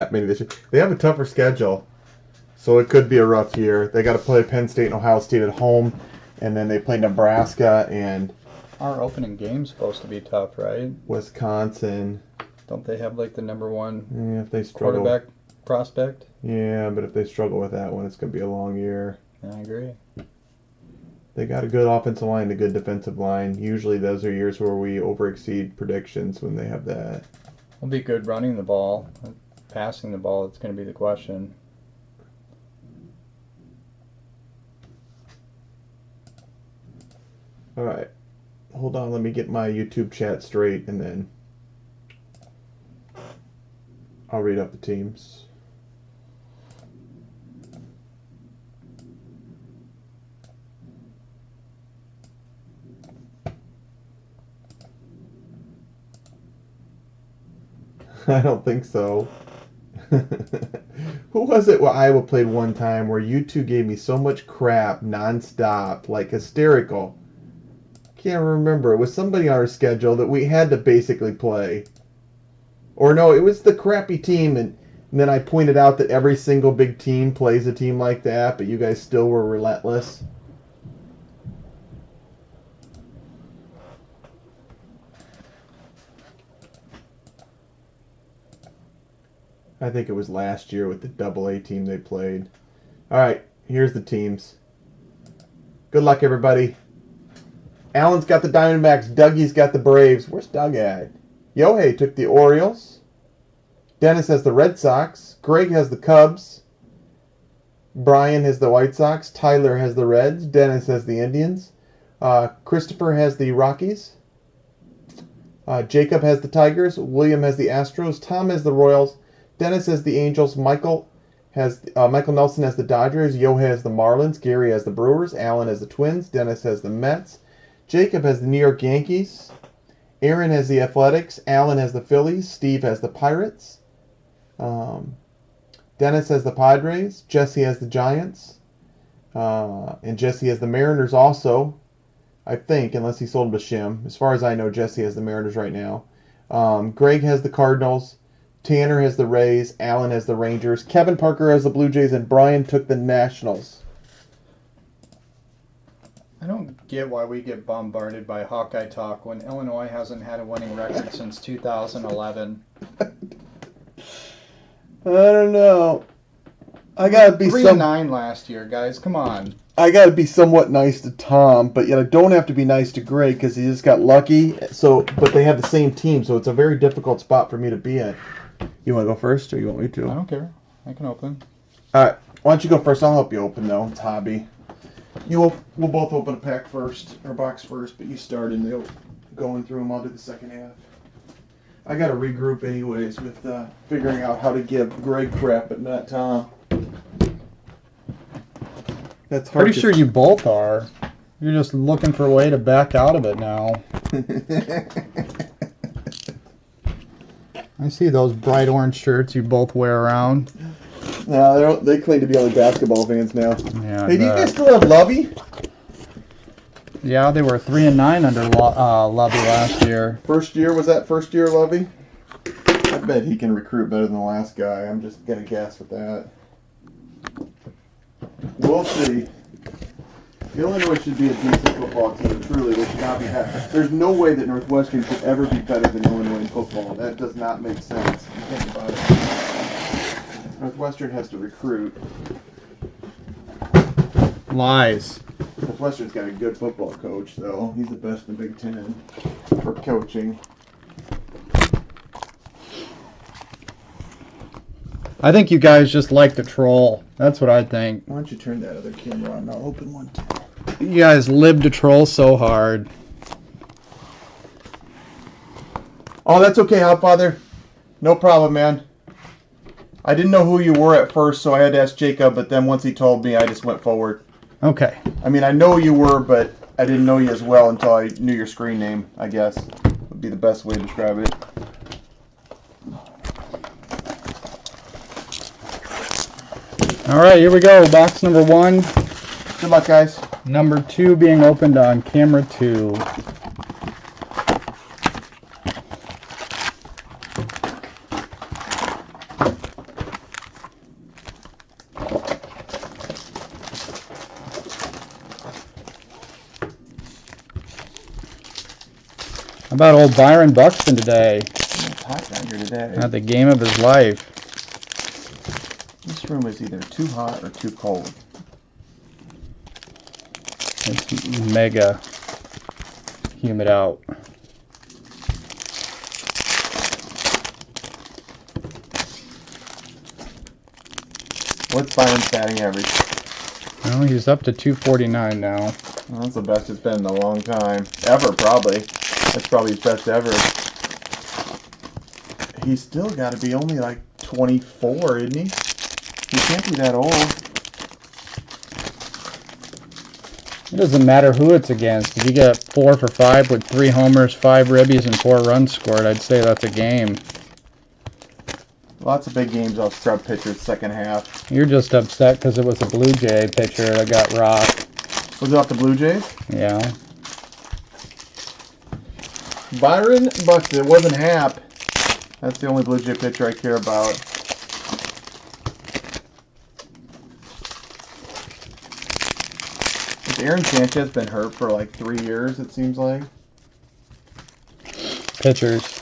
that many this year. They have a tougher schedule, so it could be a rough year. They got to play Penn State and Ohio State at home, and then they play Nebraska and Our opening game's supposed to be tough, right? Wisconsin. Don't they have like the #1 Yeah, if they struggle, quarterback prospect? yeah, but if they struggle with that one, it's going to be a long year. Yeah, I agree. They got a good offensive line, a good defensive line. Usually those are years where we overexceed predictions when they have that. It'll be good running the ball. Passing the ball, it's going to be the question. All right. Hold on, let me get my YouTube chat straight, and then I'll read up the teams. I don't think so. Who was it where Iowa played one time where you two gave me so much crap nonstop, like hysterical? Can't remember. It was somebody on our schedule that we had to basically play. Or no, it was the crappy team, and then I pointed out that every single big team plays a team like that, but you guys still were relentless. I think it was last year with the AA team they played. All right, here's the teams. Good luck, everybody. Allen's got the Diamondbacks. Dougie's got the Braves. Where's Doug at? Yohei took the Orioles. Dennis has the Red Sox. Greg has the Cubs. Brian has the White Sox. Tyler has the Reds. Dennis has the Indians. Christopher has the Rockies. Jacob has the Tigers. William has the Astros. Tom has the Royals. Dennis has the Angels. Michael Nelson has the Dodgers. Yohei has the Marlins. Gary has the Brewers. Allen has the Twins. Dennis has the Mets. Jacob has the New York Yankees. Aaron has the Athletics. Allen has the Phillies. Steve has the Pirates. Dennis has the Padres. Jesse has the Giants. And Jesse has the Mariners also, I think, unless he sold them to Shim. As far as I know, Jesse has the Mariners right now. Greg has the Cardinals. Tanner has the Rays. Allen has the Rangers. Kevin Parker has the Blue Jays. And Brian took the Nationals. I don't get why we get bombarded by Hawkeye talk when Illinois hasn't had a winning record since 2011. I don't know. I gotta be 3-9 last year, guys. Come on. I gotta be somewhat nice to Tom, but yet I don't have to be nice to Greg because he just got lucky. So, but they have the same team, so it's a very difficult spot for me to be in. You want to go first, or you want me to? I don't care. I can open. All right. Why don't you go first? I'll help you open though. It's hobby. We'll both open a pack first, or box first, but you start and they'll going through them. I'll do the second half. I got to regroup anyways with figuring out how to give Greg crap, but not Tom. That's hard. Pretty sure you both are. You're just looking for a way to back out of it now. I see those bright orange shirts you both wear around. No, they claim to be only basketball fans now. Yeah. Hey, do you guys still have Lovey? Yeah, they were 3-9 under Lovey last year. First year, was that first year Lovey? I bet he can recruit better than the last guy. I'm just gonna guess with that. We'll see. Illinois should be a decent football team. Truly, they should not be bad. There's no way that Northwestern should ever be better than Illinois in football. That does not make sense. You think about it. Northwestern has to recruit. Lies. Northwestern's got a good football coach, though. He's the best in the Big Ten for coaching. I think you guys just like to troll. That's what I think. Why don't you turn that other camera on? I'll open one too. You guys live to troll so hard. Oh, that's okay, Hotfather. No problem, man. I didn't know who you were at first, so I had to ask Jacob, but then once he told me, I just went forward. Okay. I mean, I know you were, but I didn't know you as well until I knew your screen name, I guess. Would be the best way to describe it. All right, here we go. Box number 1. Good luck, guys. Number 2 being opened on camera 2. about old Byron Buxton today? It's hot down here today. Had the game of his life. This room is either too hot or too cold. It's mega humid out. What's Byron's batting average? Well, he's up to 249 now. Well, that's the best it's been in a long time. Ever, probably. That's probably his best ever. He's still got to be only like 24, isn't he? He can't be that old. It doesn't matter who it's against. If you get 4 for 5 with 3 homers, 5 ribbies, and 4 runs scored, I'd say that's a game. Lots of big games off scrub pitchers second half. You're just upset because it was a Blue Jay pitcher that got rocked. Was it off the Blue Jays? Yeah. Byron Buxton. It wasn't Hap. That's the only Blue Jay pitcher I care about. Has Aaron Sanchez been hurt for like 3 years, it seems like? Pitchers.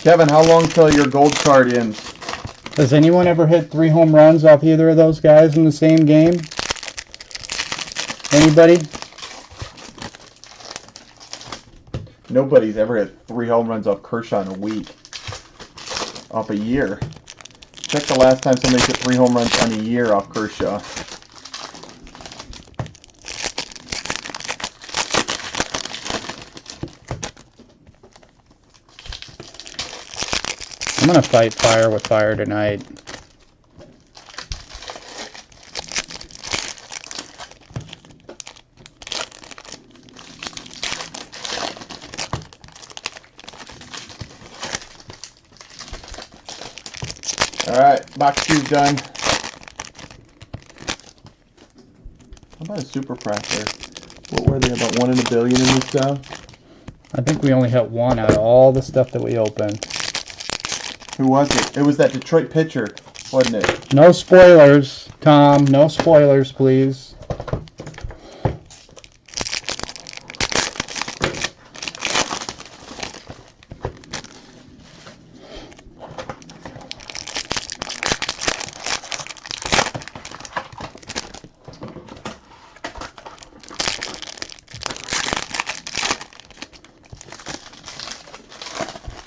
Kevin, how long till your gold card ends? Has anyone ever hit 3 home runs off either of those guys in the same game? Anybody? Nobody's ever hit 3 home runs off Kershaw in a week. Off a year. Check the last time somebody hit 3 home runs on a year off Kershaw. I'm going to fight fire with fire tonight. Alright, box 2's done. How about a super presser? What were they, about 1 in a billion in this stuff? I think we only hit 1 out of all the stuff that we opened. Who was it? It was that Detroit pitcher, wasn't it? No spoilers, Tom. No spoilers, please.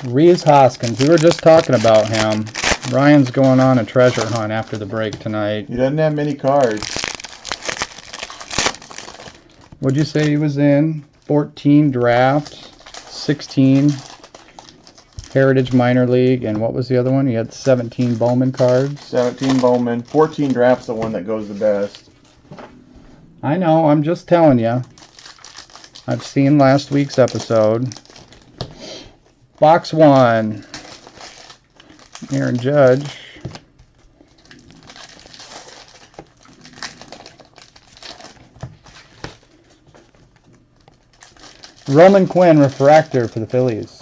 Rhys Hoskins. We were just talking about him. Ryan's going on a treasure hunt after the break tonight. He doesn't have many cards. What'd you say he was in? 14 draft, 16 Heritage Minor League, and what was the other one? He had 17 Bowman cards. 17 Bowman. 14 draft's the one that goes the best. I know, I'm just telling you. I've seen last week's episode. Box 1. Aaron Judge. Roman Quinn refractor for the Phillies.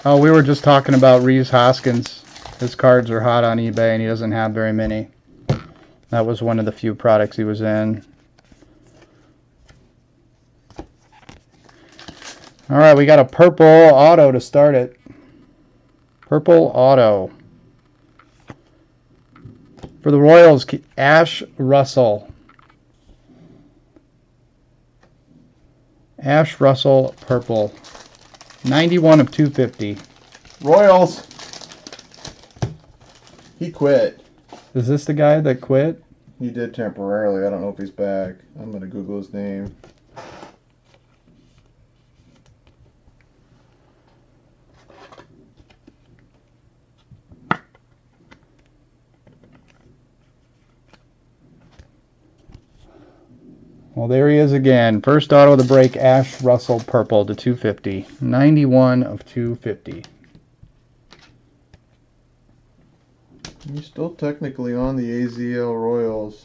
Oh, we were just talking about Rhys Hoskins. His cards are hot on eBay and he doesn't have very many. That was one of the few products he was in. All right, we got a purple auto to start it. Purple auto. For the Royals, Ash Russell. Ash Russell, purple. 91 of 250. Royals. He quit. Is this the guy that quit? He did temporarily. I don't know if he's back. I'm going to Google his name. Well, there he is again. First auto of the break, Ash Russell, purple to 250. 91 of 250. He's still technically on the AZL Royals,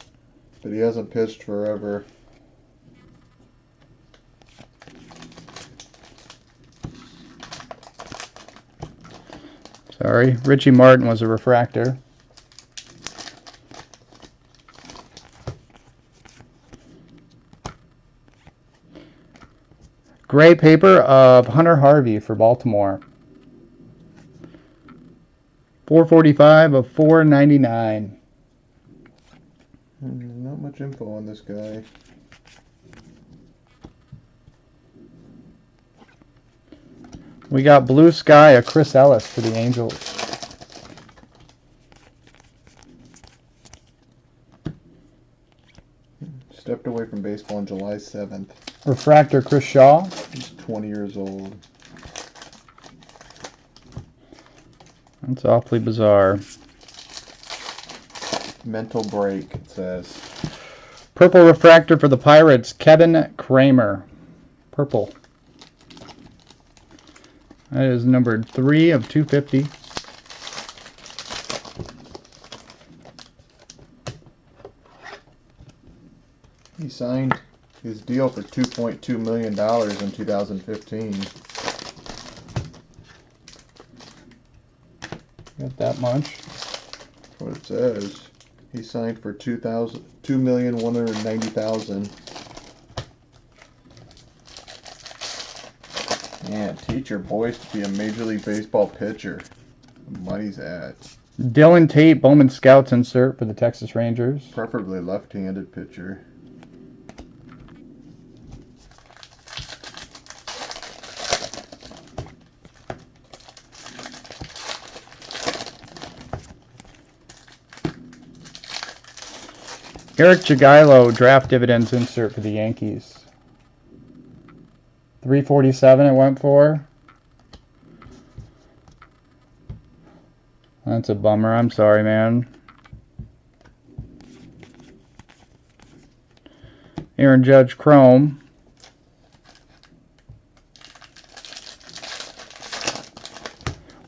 but he hasn't pitched forever. Sorry, Richie Martin was a refractor. Gray paper of Hunter Harvey for Baltimore. 445 of 499. Not much info on this guy. We got Blue Sky of Chris Ellis for the Angels. Stepped away from baseball on July 7th. Refractor Chris Shaw. He's 20 years old. That's awfully bizarre. Mental break, it says. Purple refractor for the Pirates, Kevin Kramer. Purple. That is numbered 3 of 250. He signed his deal for $2.2 million in 2015. Got that much. That's what it says. He signed for $2,190,000. Man, teach your boys to be a Major League Baseball pitcher. The money's at. Dylan Tate, Bowman Scouts insert for the Texas Rangers. Preferably left-handed pitcher. Eric Jagielo, draft dividends insert for the Yankees. 347 it went for. That's a bummer. I'm sorry, man. Aaron Judge Chrome.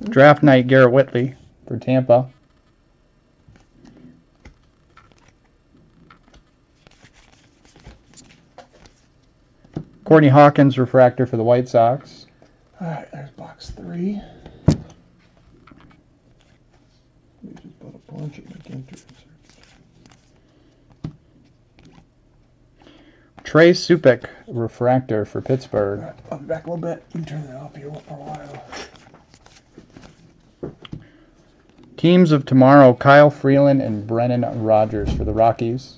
Draft night Garrett Whitley for Tampa. Courtney Hawkins refractor for the White Sox. Alright, there's box 3. We just bought a bunch of Magenta inserts. Trey Supek refractor for Pittsburgh. Alright, I'll be back a little bit. You can turn that off here for a while. Teams of tomorrow, Kyle Freeland and Brennan Rodgers for the Rockies.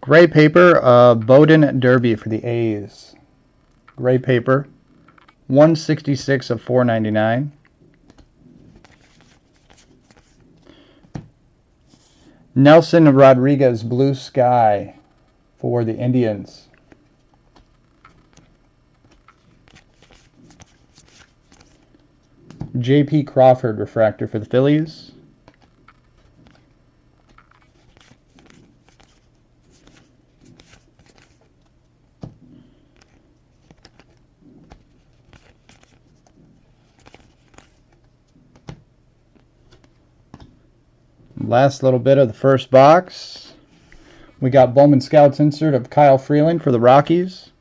Gray paper, Bowden Derby for the A's. Gray paper, 166 of 499. Nelson Rodriguez, Blue Sky for the Indians. J.P. Crawford refractor for the Phillies. Last little bit of the first box. We got Bowman Scouts insert of Kyle Freeland for the Rockies.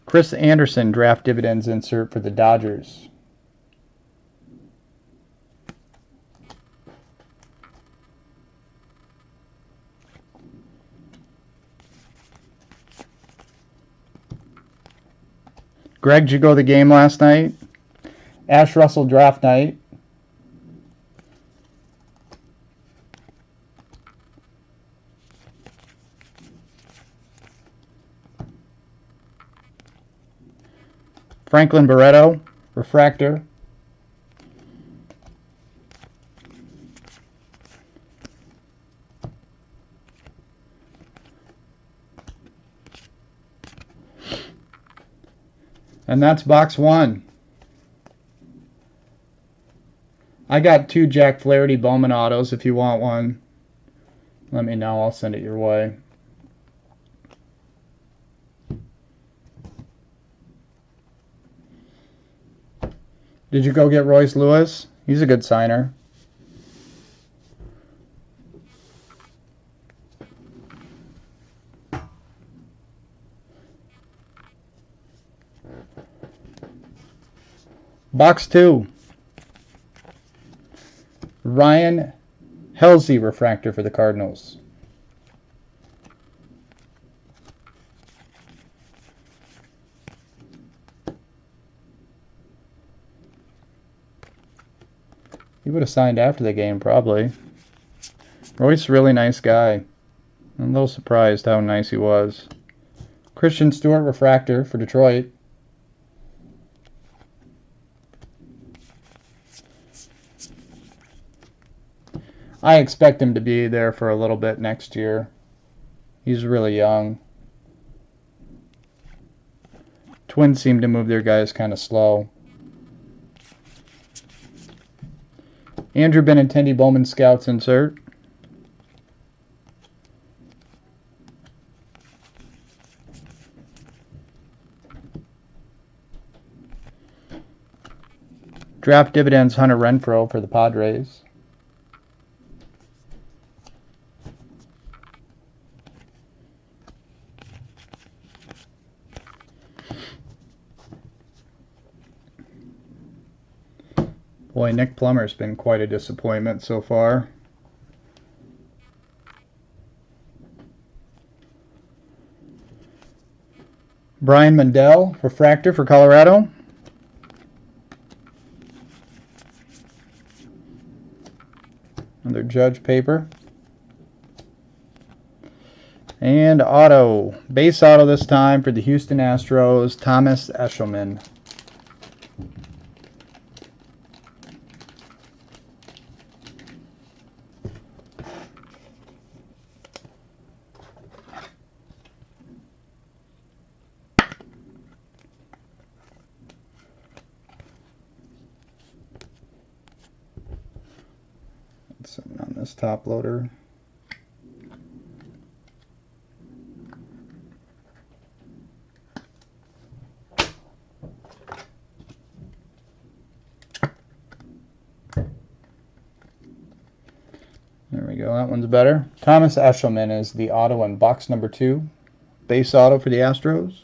Chris Anderson draft dividends insert for the Dodgers. Greg, did you go to the game last night? Ash Russell draft night. Franklin Barreto, refractor. And that's box 1. I got 2 Jack Flaherty Bowman autos. If you want one, let me know. I'll send it your way. Did you go get Royce Lewis? He's a good signer. Box 2. Ryan Helsey refractor for the Cardinals. He would have signed after the game, probably. Royce, really nice guy. I'm a little surprised how nice he was. Christian Stewart refractor for Detroit. I expect him to be there for a little bit next year. He's really young. Twins seem to move their guys kind of slow. Andrew Benintendi Bowman Scouts insert. Draft Dividends Hunter Renfroe for the Padres. Boy, Nick Plummer's been quite a disappointment so far. Brian Mundell, refractor for Colorado. Another Judge paper. And auto. Base auto this time for the Houston Astros, Thomas Eshelman. Something on this top loader. There we go, that one's better. Thomas Eshelman is the auto in box number 2. Base auto for the Astros.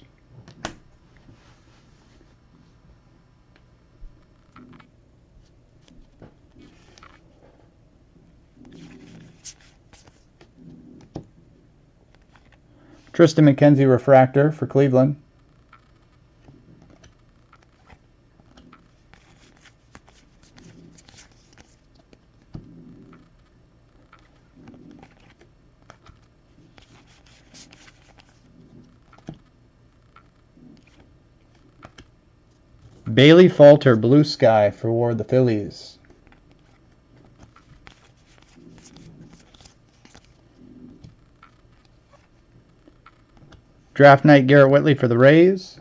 Tristan McKenzie refractor for Cleveland. Bailey Falter Blue Sky for the Phillies. Draft Night Garrett Whitley for the Rays.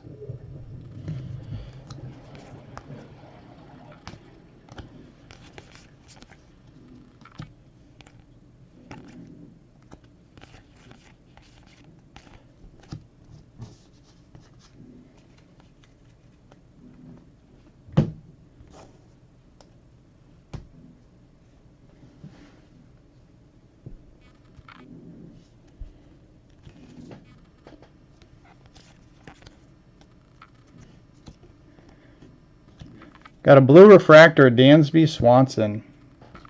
Got a blue refractor, Dansby Swanson,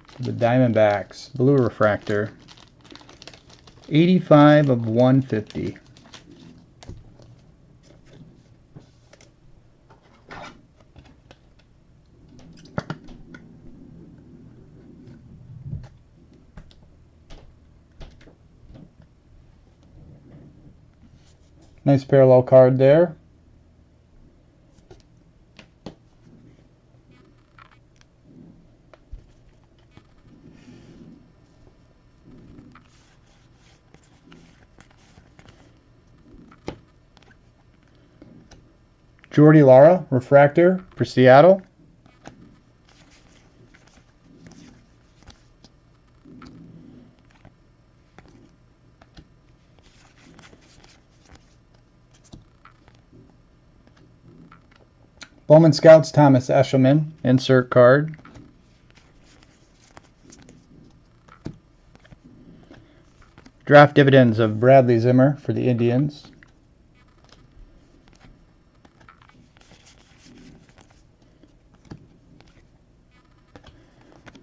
for the Diamondbacks. Blue refractor. 85 of 150. Nice parallel card there. Jordy Lara, refractor for Seattle. Bowman Scouts, Thomas Eshelman, insert card. Draft dividends of Bradley Zimmer for the Indians.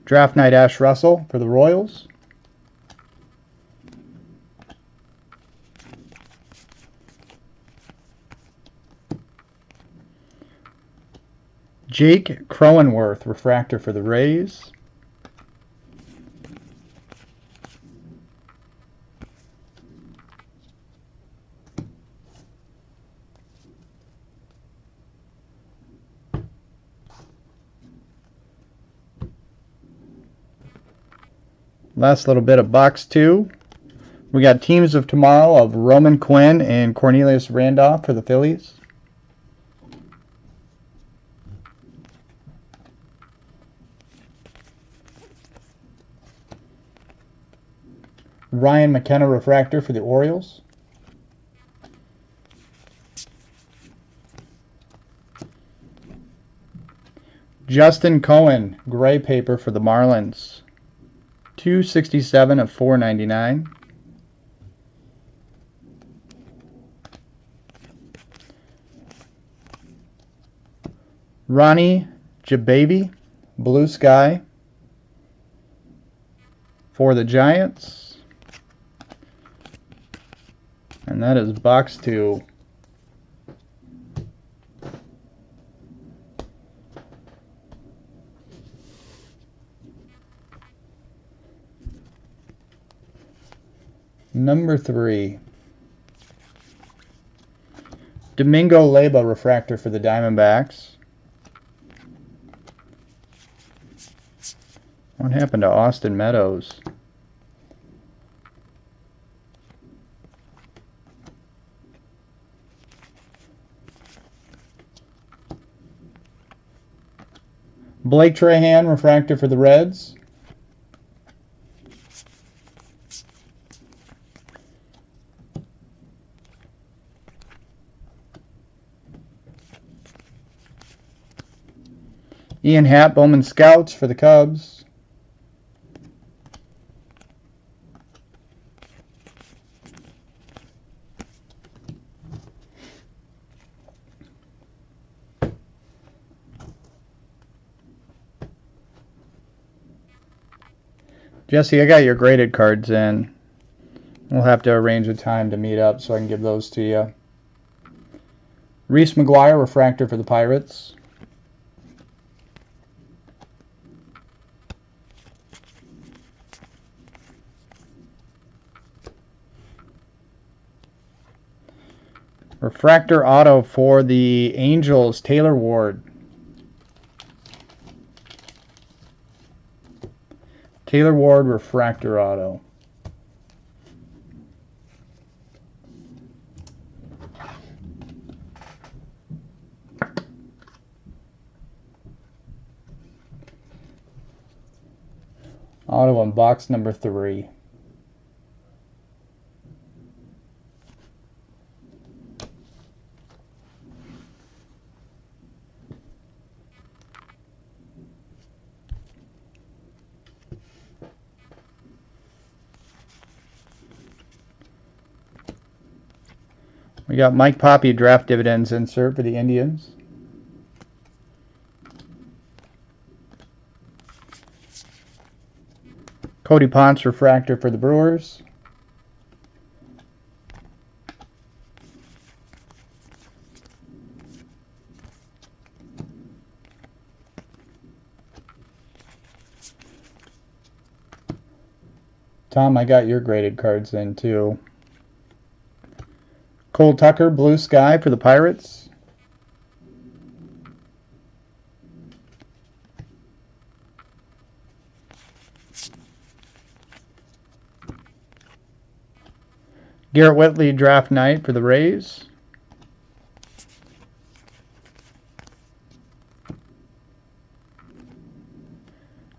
Draft night Ash Russell for the Royals. Jake Cronenworth, refractor for the Rays. Last little bit of box 2. We got teams of tomorrow of Roman Quinn and Cornelius Randolph for the Phillies. Ryan McKenna refractor for the Orioles. Justin Cohen, gray paper for the Marlins. 267 of 499. Ronnie Jababy, blue sky for the Giants. And that is box 2. Number 3. Domingo Leyba refractor for the Diamondbacks. What happened to Austin Meadows? Blake Trahan refractor for the Reds. Ian Happ, Bowman Scouts for the Cubs. Jesse, I got your graded cards in. We'll have to arrange a time to meet up so I can give those to you. Reese McGuire, refractor for the Pirates. Refractor auto for the Angels, Taylor Ward. Taylor Ward, refractor auto. Auto on box number 3. We got Mike Poppy draft dividends insert for the Indians. Cody Ponce refractor for the Brewers. Tom, I got your graded cards in too. Cole Tucker, blue sky for the Pirates. Garrett Whitley, draft night for the Rays.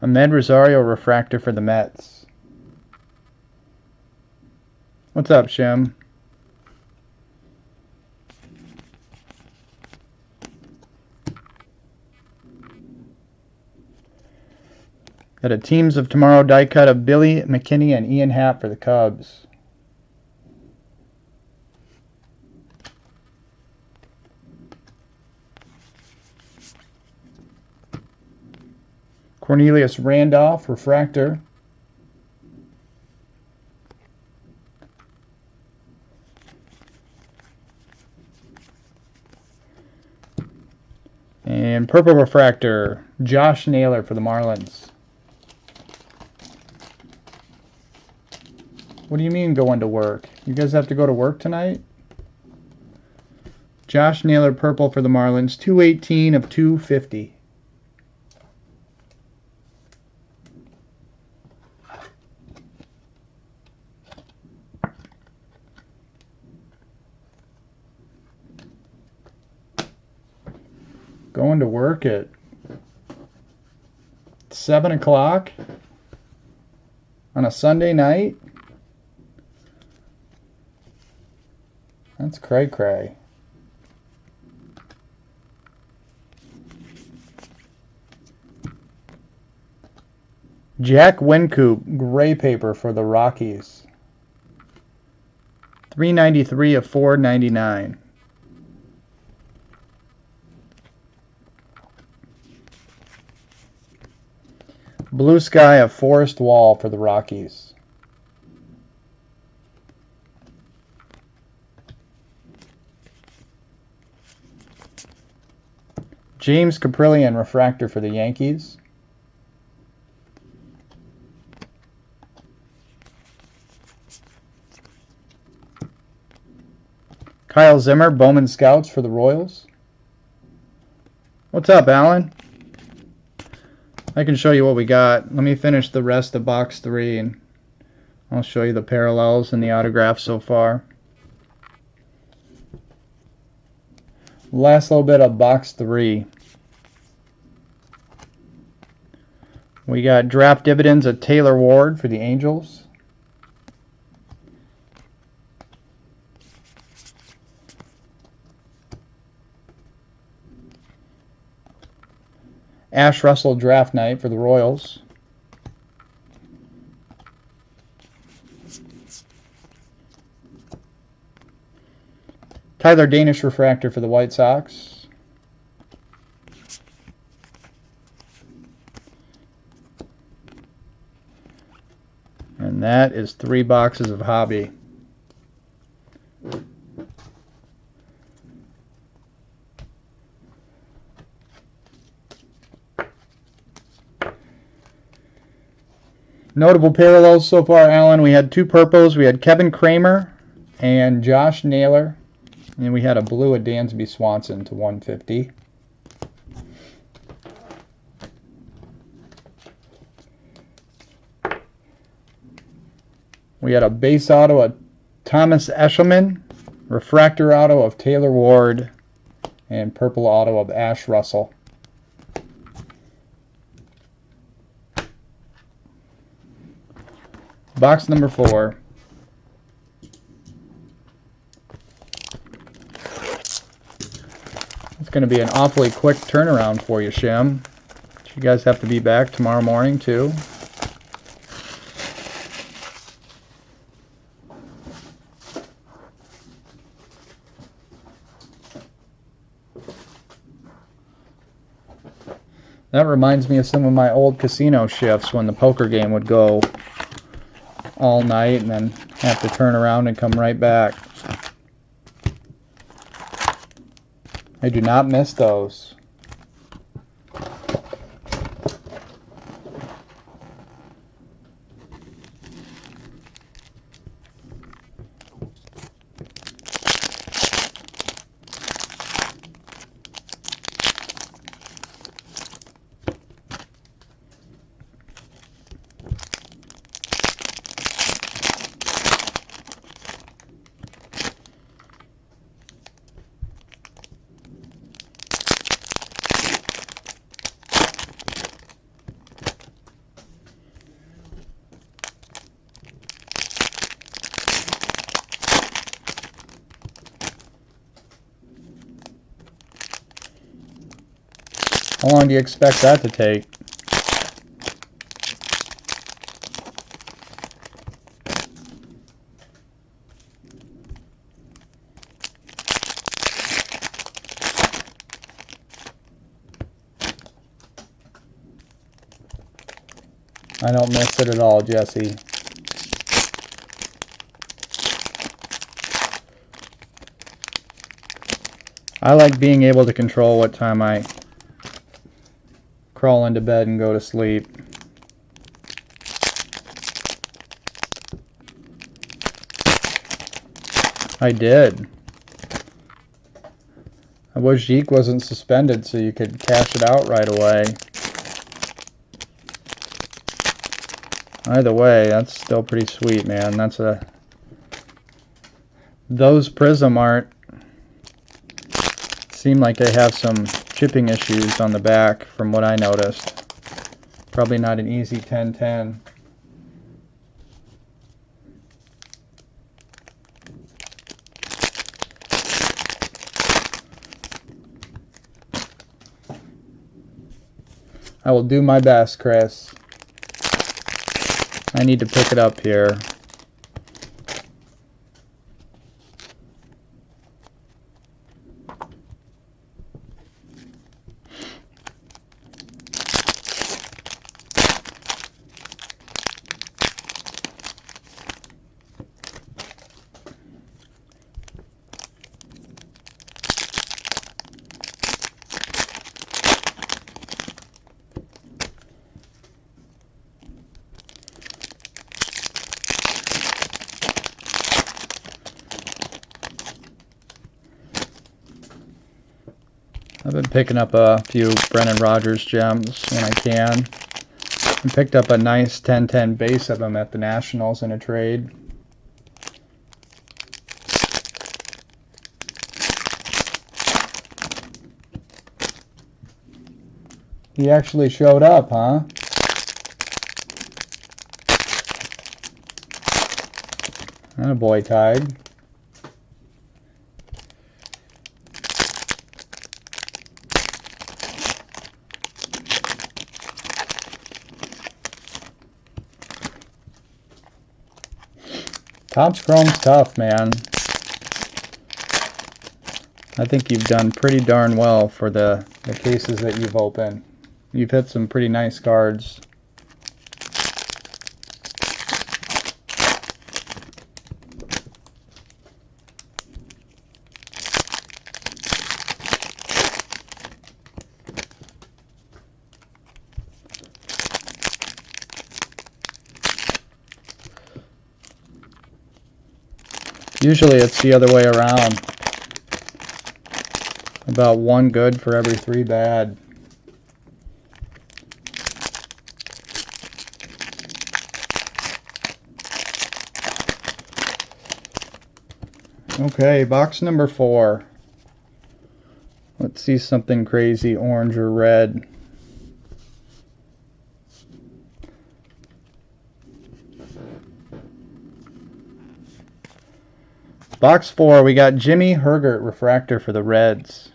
Ahmed Rosario, refractor for the Mets. What's up, Shem? Got a Teams of Tomorrow die cut of Billy McKinney and Ian Happ for the Cubs. Cornelius Randolph, refractor. And purple refractor, Josh Naylor for the Marlins. What do you mean going to work? You guys have to go to work tonight? Josh Naylor, purple for the Marlins, 218 of 250. Going to work at 7 o'clock on a Sunday night? That's cray-cray. Jack Wincoop, gray paper for the Rockies. 393 of 499. Blue Sky of Forest Wall for the Rockies. James Caprillion, refractor for the Yankees. Kyle Zimmer, Bowman Scouts for the Royals. What's up, Alan? I can show you what we got. Let me finish the rest of box 3 and I'll show you the parallels and the autographs so far. Last little bit of box 3. We got draft dividends of Taylor Ward for the Angels. Ash Russell draft night for the Royals. Tyler Danish refractor for the White Sox. And that is 3 boxes of hobby. Notable parallels so far, Alan. We had 2 purples. We had Kevin Kramer and Josh Naylor. And we had a blue of Dansby Swanson to 150. We had a base auto of Thomas Eshelman, refractor auto of Taylor Ward, and purple auto of Ash Russell. Box number 4. It's going to be an awfully quick turnaround for you, Shim. You guys have to be back tomorrow morning, too. That reminds me of some of my old casino shifts when the poker game would go all night and then have to turn around and come right back. I do not miss those. How long do you expect that to take? I don't miss it at all, Jesse. I like being able to control what time I crawl into bed and go to sleep. I did. I wish Zeke wasn't suspended so you could cash it out right away. Either way, that's still pretty sweet, man. That's a... Those Prism art seem like they have some chipping issues on the back from what I noticed. Probably not an easy 10-10. I will do my best, Chris. I need to pick it up here. I've been picking up a few Brennan Rogers gems when I can. I picked up a nice 10-10 base of them at the Nationals in a trade. He actually showed up, huh? Attaboy, Tide. Topps Chrome's tough, man. I think you've done pretty darn well for the cases that you've opened. You've hit some pretty nice cards. Usually it's the other way around. About one good for every 3 bad. Okay, box number 4. Let's see something crazy, orange or red. Box 4, we got Jimmy Hergert refractor for the Reds.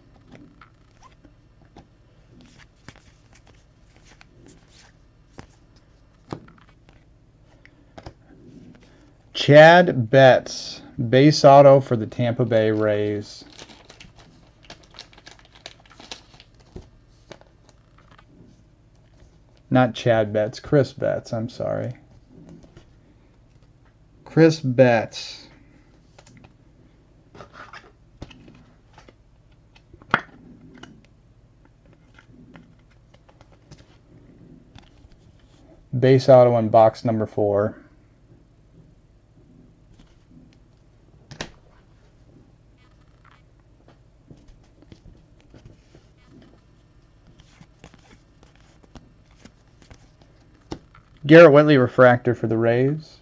Chad Betts, base auto for the Tampa Bay Rays. Not Chad Betts, Chris Betts, I'm sorry. Chris Betts. Base auto in box number 4. Garrett Whitley refractor for the Rays.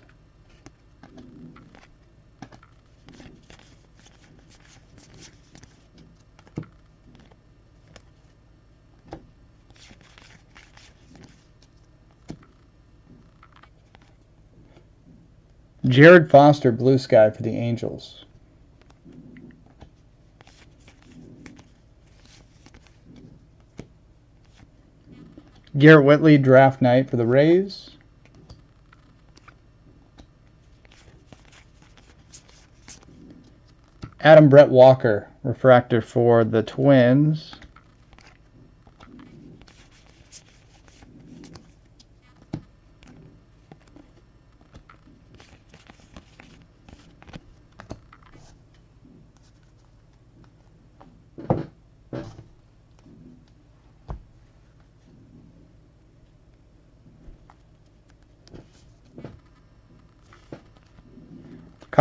Jared Foster blue sky for the Angels. Garrett Whitley draft night for the Rays. Adam Brett Walker refractor for the Twins.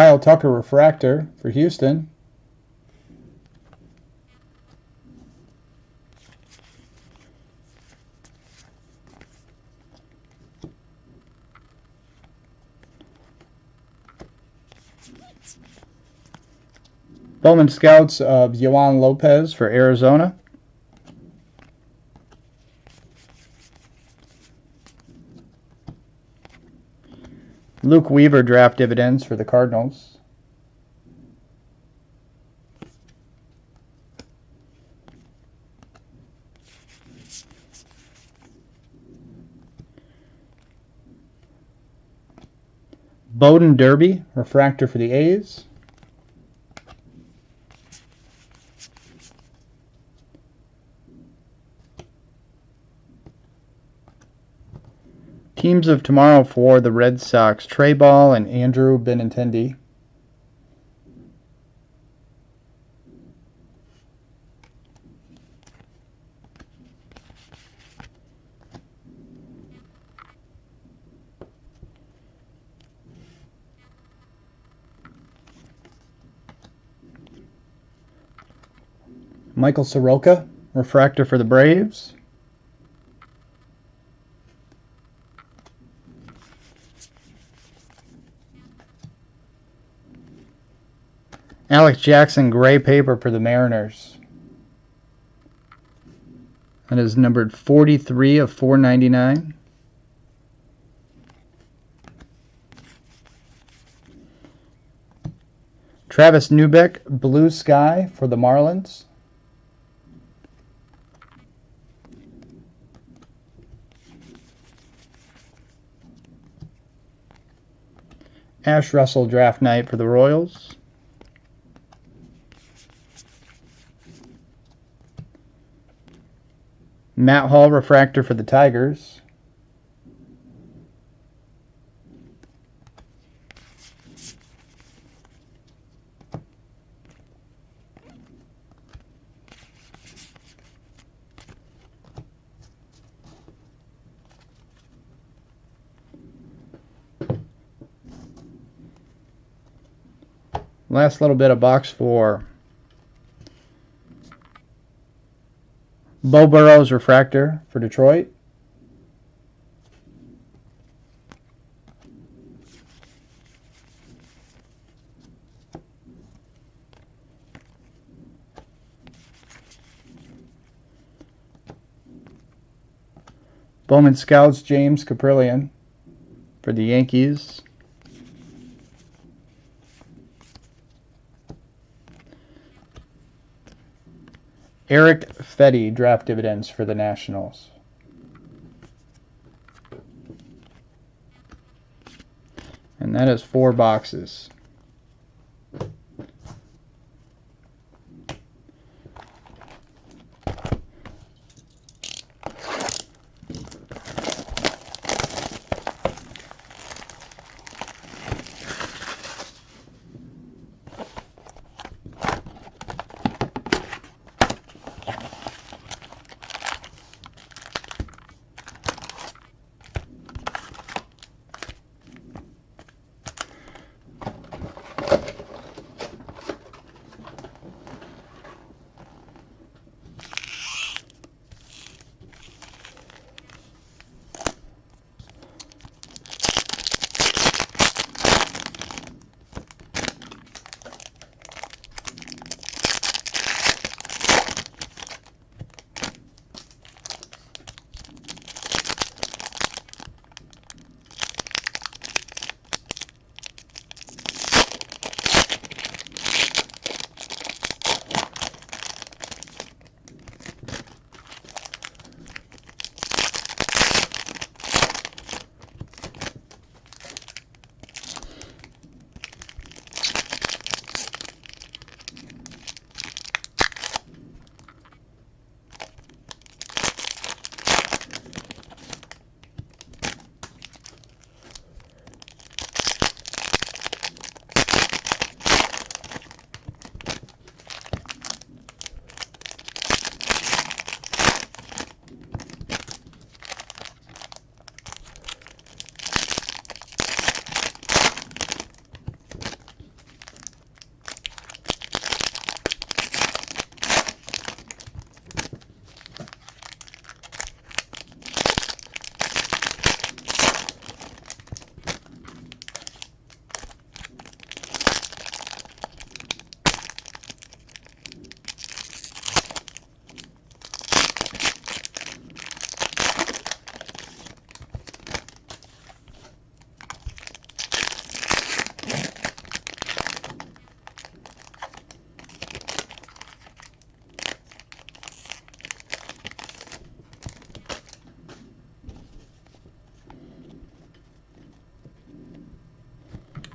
Kyle Tucker refractor for Houston. Bowman Scouts of Yohan Lopez for Arizona. Luke Weaver draft dividends for the Cardinals. Bowden Derby refractor for the A's. Teams of tomorrow for the Red Sox, Trey Ball and Andrew Benintendi. Michael Soroka, refractor for the Braves. Alex Jackson, gray paper for the Mariners. That is numbered 43 of 499. Travis Newbeck, blue sky for the Marlins. Ash Russell, draft night for the Royals. Matt Hall, refractor for the Tigers. Last little bit of box for Bo Burrows, refractor for Detroit. Bowman Scouts, James Caprillion for the Yankees. Eric Fetty, draft dividends for the Nationals. And that is 4 boxes.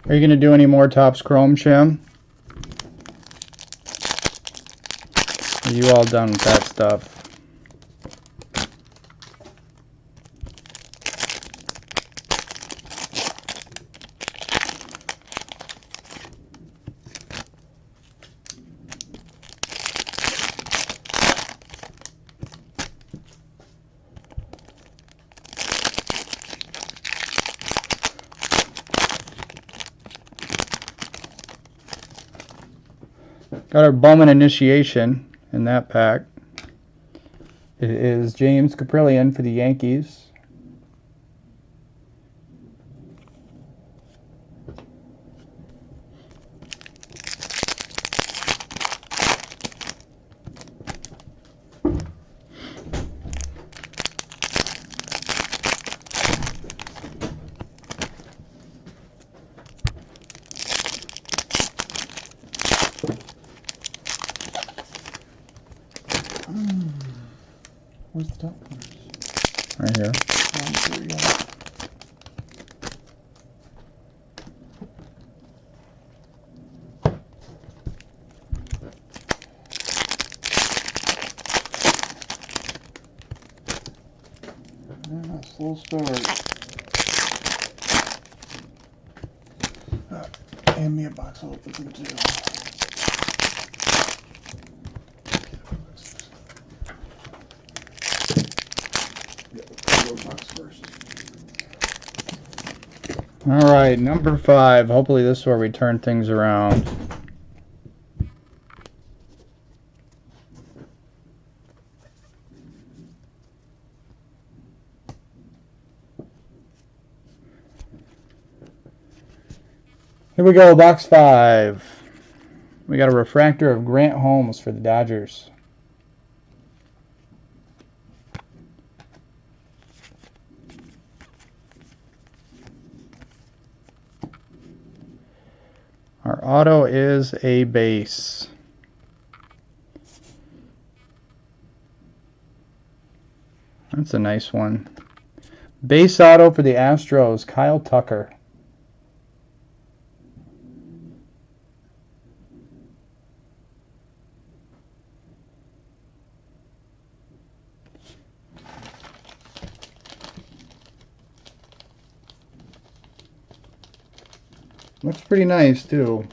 Are you going to do any more Topps Chrome, Shim? Are you all done with that stuff? Got our Bowman initiation in that pack. It is James Caprillion for the Yankees. Where's the top one? Right here. Here we go. Slow start. Hand me a box of them too. Box first. All right, number 5. Hopefully this is where we turn things around. Here we go, box 5. We got a refractor of Grant Holmes for the Dodgers. Our auto is a base. That's a nice one. Base auto for the Astros, Kyle Tucker. Looks pretty nice too.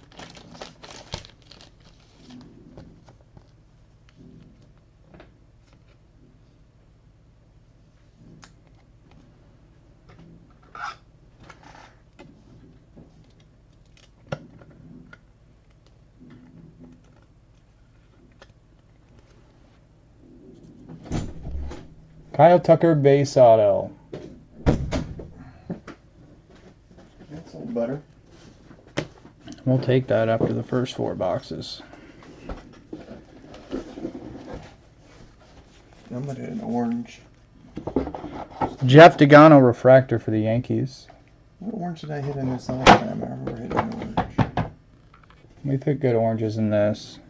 Kyle Tucker base auto. That's a little better. We'll take that after the first 4 boxes. I'm gonna hit an orange. Jeff Degano refractor for the Yankees. What orange did I hit in this last time? I remember hitting an orange. We pick good oranges in this.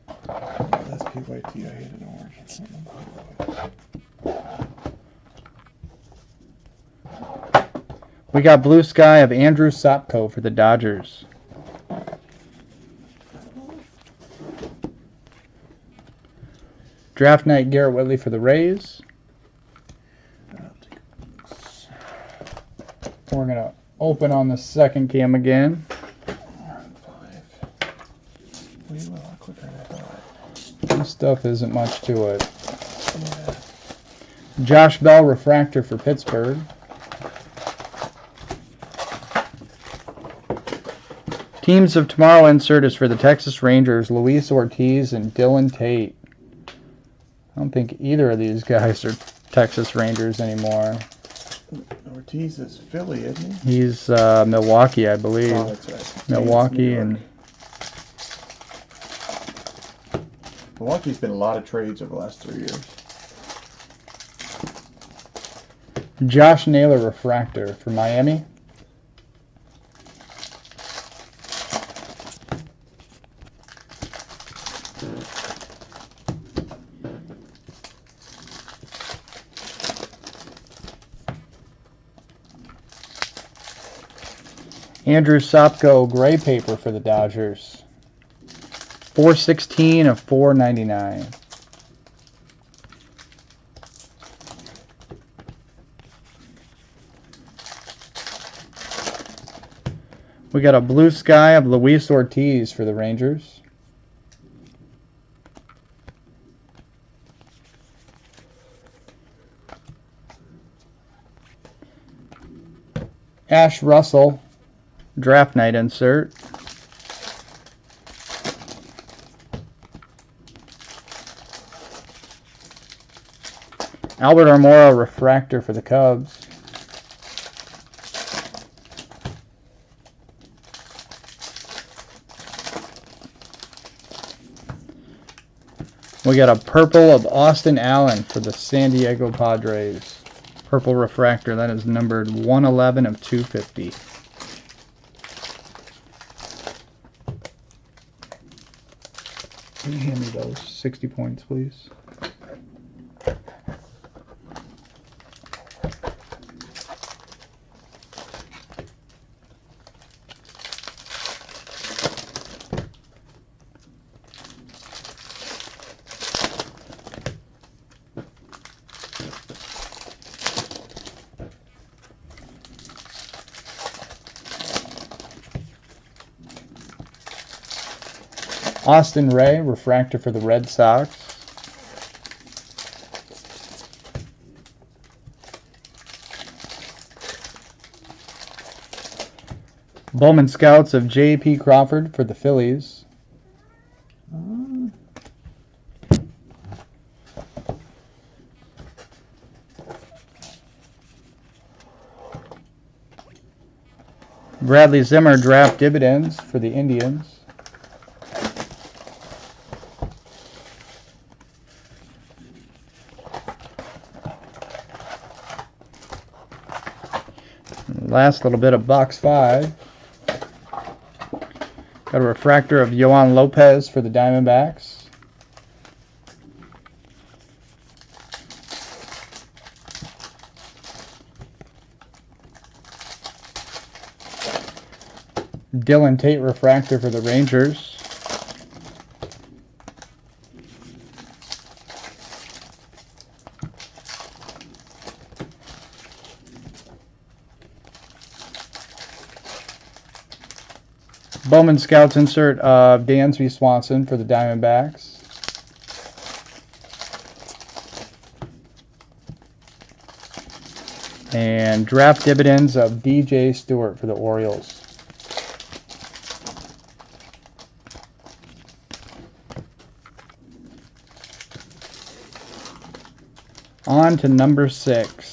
That's PYT. I hit an orange. I can't remember. We got Blue Sky of Andrew Sopko for the Dodgers. Draft Night Garrett Whitley for the Rays. We're going to open on the second cam again. This stuff isn't much to it. Yeah. Josh Bell refractor for Pittsburgh. Teams of tomorrow insert is for the Texas Rangers, Luis Ortiz and Dylan Tate. I don't think either of these guys are Texas Rangers anymore. Ortiz is Philly, isn't he? He's Milwaukee, I believe. Oh, that's right. Milwaukee and Milwaukee's been a lot of trades over the last 3 years. Josh Naylor refractor for Miami. Andrew Sopko, gray paper for the Dodgers. 416 of 499. We got a blue sky of Luis Ortiz for the Rangers. Ash Russell, draft night insert. Albert Almora, refractor for the Cubs. We got a purple of Austin Allen for the San Diego Padres. Purple refractor, that is numbered 111 of 250. Can you hand me those 60 points, please? Austin Ray, refractor for the Red Sox. Bowman Scouts of J.P. Crawford for the Phillies. Bradley Zimmer, draft dividends for the Indians. Last little bit of box 5. Got a refractor of Yohan Lopez for the Diamondbacks. Dylan Tate refractor for the Rangers. Bowman Scouts insert of Dansby Swanson for the Diamondbacks. And draft dividends of DJ Stewart for the Orioles. On to number 6.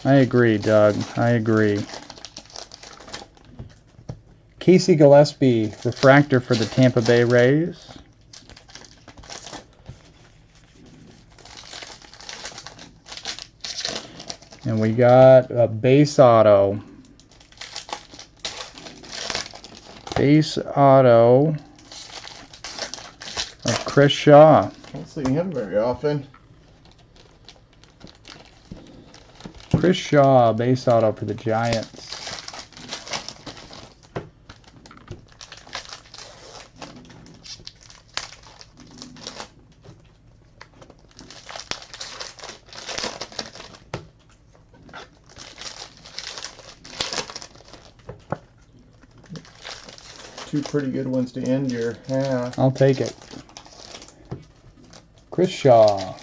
I agree, Doug. I agree. Casey Gillespie, refractor for the Tampa Bay Rays. And we got a base auto. Base auto of Chris Shaw. Don't see him very often. Chris Shaw, base auto for the Giants. Two pretty good ones to end your half. I'll take it. Chris Shaw.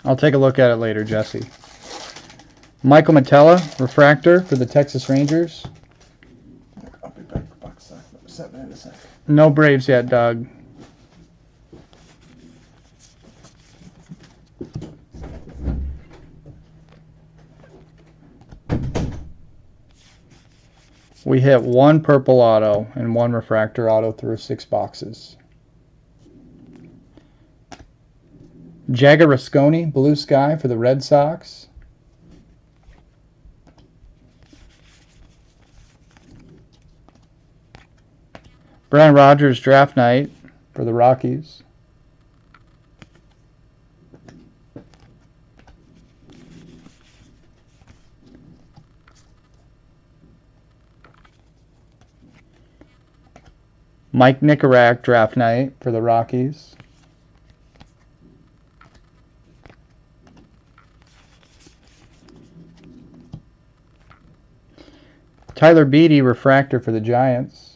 I'll take a look at it later, Jesse. Michael Metella, refractor for the Texas Rangers. I'll be back for box 7 in a second. No Braves yet, Doug. We hit one purple auto and one refractor auto through 6 boxes. Jagger Rasconi, blue sky for the Red Sox. Brian Rogers draft night for the Rockies. Mike Nicorak draft night for the Rockies. Tyler Beatty refractor for the Giants.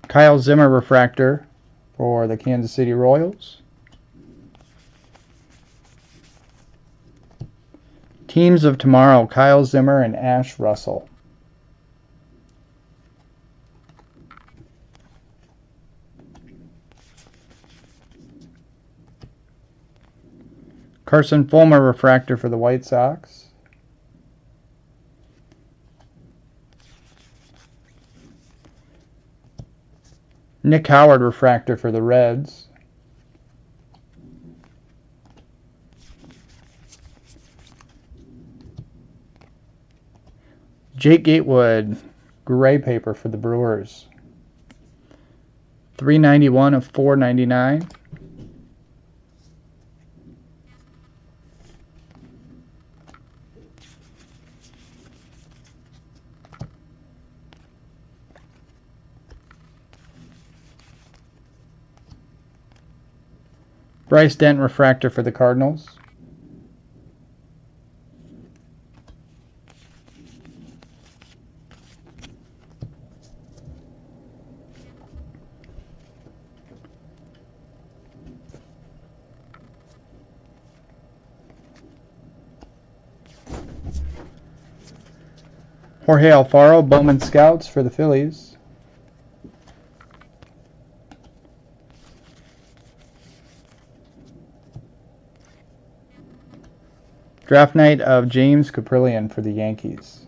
Kyle Zimmer refractor for the Kansas City Royals. Teams of tomorrow, Kyle Zimmer and Ash Russell. Carson Fulmer refractor for the White Sox. Nick Howard refractor for the Reds. Jake Gatewood gray paper for the Brewers. 391 of 499. Bryce Dent refractor for the Cardinals. Jorge Alfaro Bowman Scouts for the Phillies. Draft night of James Caprillion for the Yankees.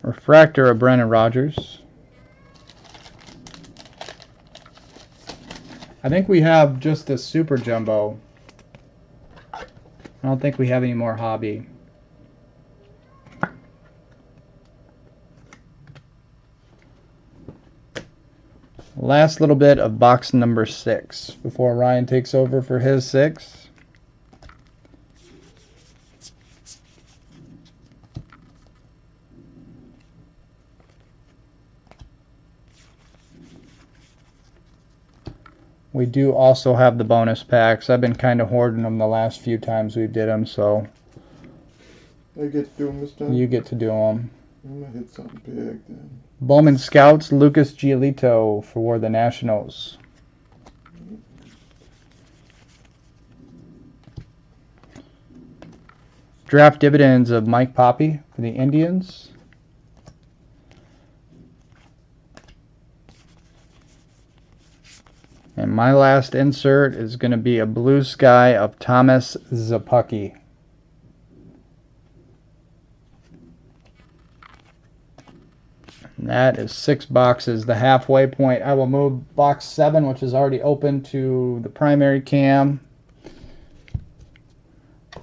Refractor of Brennan Rodgers. I think we have just a Super Jumbo. I don't think we have any more hobby. Last little bit of box number 6 before Ryan takes over for his 6. We do also have the bonus packs. I've been kind of hoarding them the last few times we did them, so I get to do them this time? you get to do them. I'm going to hit something big then. Bowman Scouts, Lucas Giolito for the Nationals. Draft dividends of Mike Poppy for the Indians. And my last insert is going to be a blue sky of Thomas Zapucki. And that is 6 boxes, the halfway point. I will move box 7, which is already open, to the primary cam.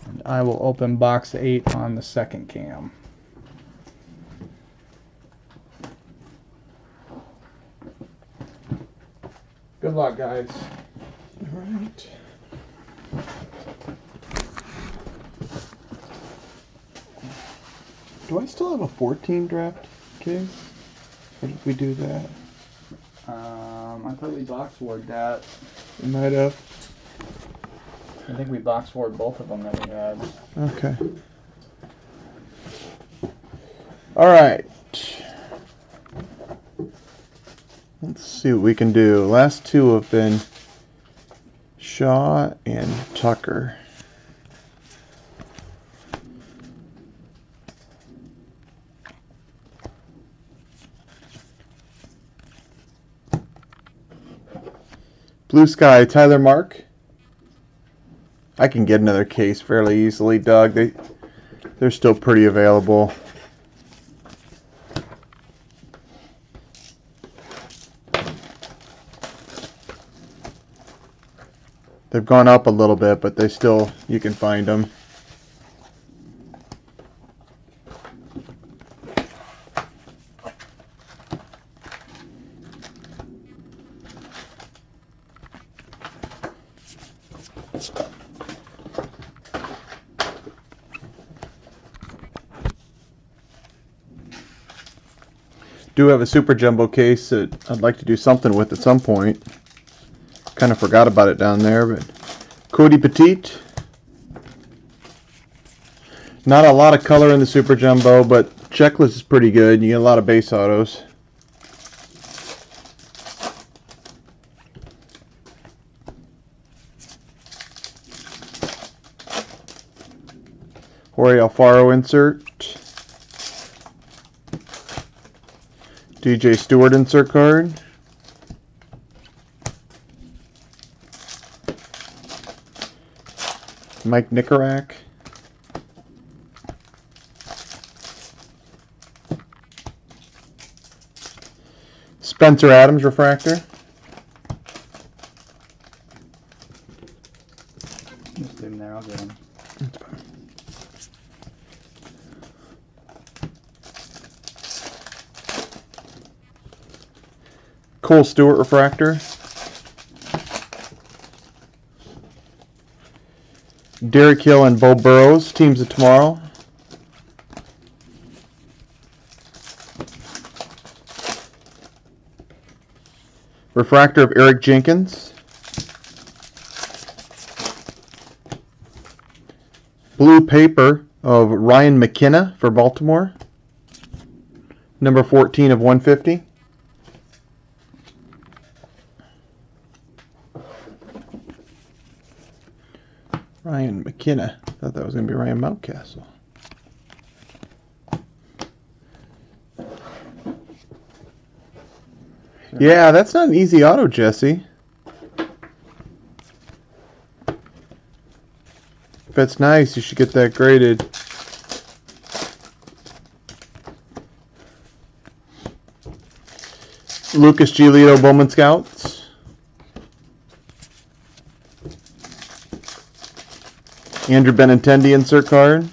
And I will open box 8 on the second cam. Good luck, guys. All right. Do I still have a 14 draft case? Or did we do that? I thought we box ward that. We might have. I think we box ward both of them that we had. Okay. All right. Let's see what we can do. Last 2 have been Shaw and Tucker. Blue Sky, Tyler Mark. I can get another case fairly easily, Doug. They're still pretty available. They've gone up a little bit, but they still, you can find them. Do have a super jumbo case that I'd like to do something with at some point. Kind of forgot about it down there, but Cody Petite. Not a lot of color in the super jumbo, but checklist is pretty good. You get a lot of base autos. Jorge Alfaro insert. DJ Stewart insert card. Mike Nicorak. Spencer Adams refractor. Just leave him there, I'll get him. Cole Stewart refractor. Derek Hill and Bo Burrows, teams of tomorrow. Refractor of Eric Jenkins. Blue paper of Ryan McKenna for Baltimore. Number 14 of 150. Ryan McKenna. Thought that was going to be Ryan Mountcastle. Yeah, that's not an easy auto, Jesse. If that's nice, you should get that graded. Lucas Giolito Bowman Scouts. Andrew Benintendi insert card.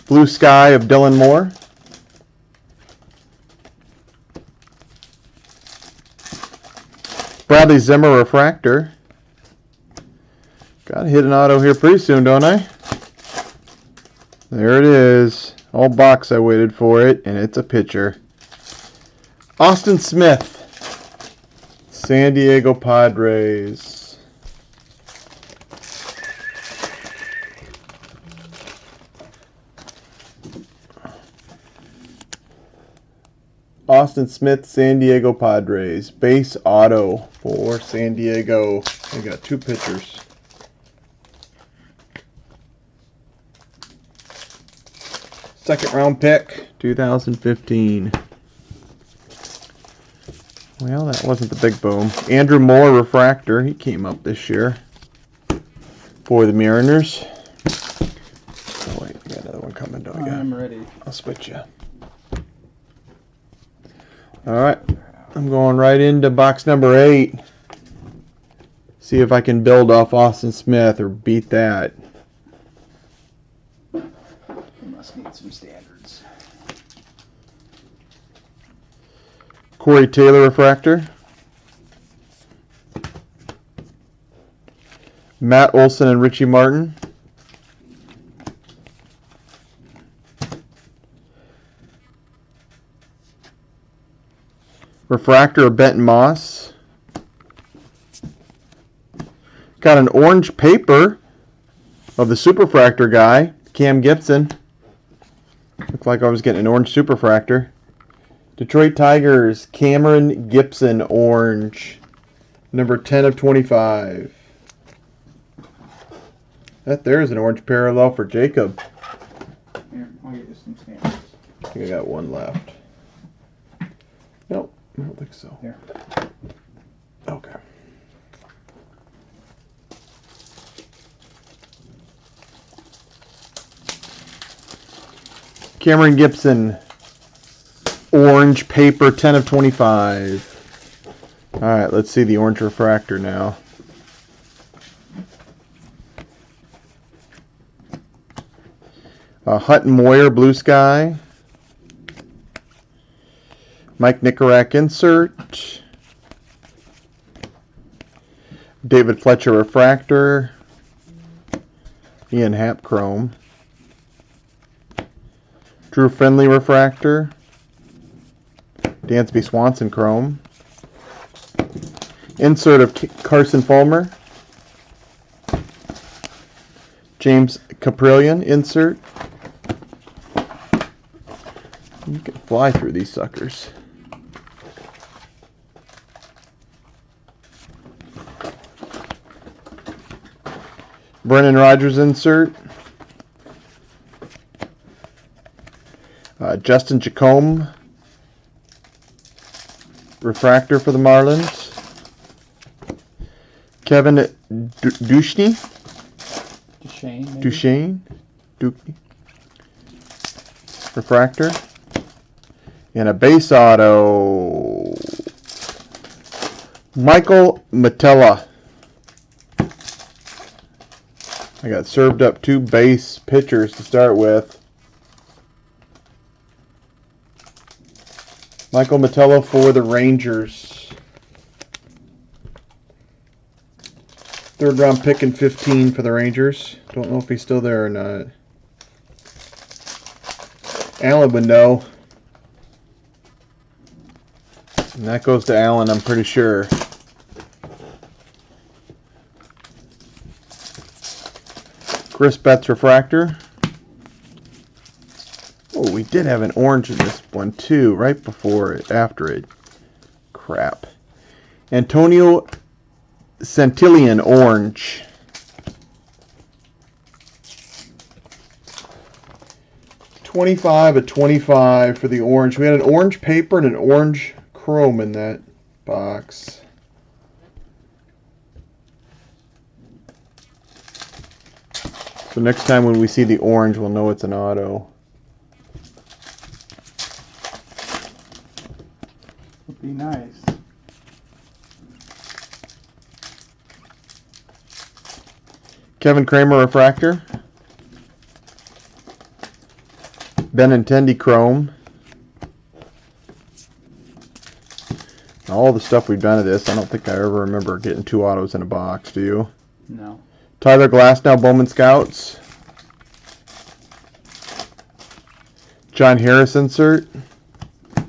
Blue Sky of Dylan Moore. Bradley Zimmer refractor. Gotta hit an auto here pretty soon, don't I? There it is. All box I waited for it, and it's a pitcher. Austin Smith. San Diego Padres. Austin Smith, San Diego Padres. Base auto for San Diego. They got two pitchers. Second round pick, 2015. Well, that wasn't the big boom. Andrew Moore refractor. He came up this year for the Mariners. Oh, wait, we got another one coming, don't we? I'm ready. I'll switch you. All right, I'm going right into box number 8. See if I can build off Austin Smith or beat that. We must need some standards. Corey Taylor refractor. Matt Olson and Richie Martin. Refractor of Benton Moss. Got an orange paper of the Superfractor guy, Cam Gibson. Looked like I was getting an orange Superfractor. Detroit Tigers, Cameron Gibson, orange. Number 10 of 25. That there is an orange parallel for Jacob. Here, I'll get you some standards. I think I got one left. Nope. I don't think so. Here. Okay. Cameron Gibson, orange paper, 10 of 25. All right, let's see the orange refractor now. Hutton Moyer, blue sky. Mike Nicorak insert. David Fletcher refractor. Ian Happ chrome. Drew Friendly refractor. Dansby Swanson chrome. Insert of Carson Fulmer. James Caprillion insert. You can fly through these suckers. Brennan Rodgers insert. Justin Jacome refractor for the Marlins. Kevin Duchene. Duchene. Refractor. And a base auto. Michael Metella. I got served up 2 base pitchers to start with. Michael Metella for the Rangers. 3rd round pick in 15 for the Rangers. Don't know if he's still there or not. Alan would know. And that goes to Alan, I'm pretty sure. Chris Betts refractor. Oh, we did have an orange in this one too, right before it, after it. Crap. Antonio Santillan orange. $25 of 25 for the orange. We had an orange paper and an orange chrome in that box. So next time when we see the orange, we'll know it's an auto. Would be nice. Kevin Kramer refractor. Benintendi chrome. All the stuff we've done to this, I don't think I ever remember getting 2 autos in a box. Do you? No. Tyler Glasnow, Bowman Scouts. John Harris insert.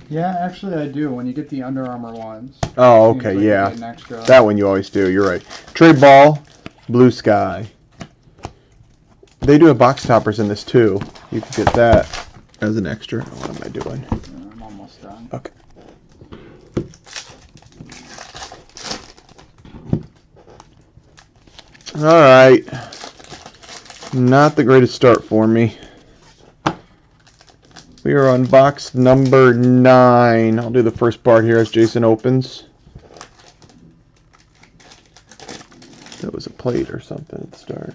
Yeah, actually I do. When you get the Under Armour ones. Oh, okay, Seems like yeah. you get an extra. That one you always do. You're right. Trey Ball, blue sky. They do have box toppers in this too. You could get that as an extra. What am I doing? I'm almost done. Okay. All right. Not the greatest start for me. We are on box number 9. I'll do the first part here as Jason opens. That was a plate or something at the start.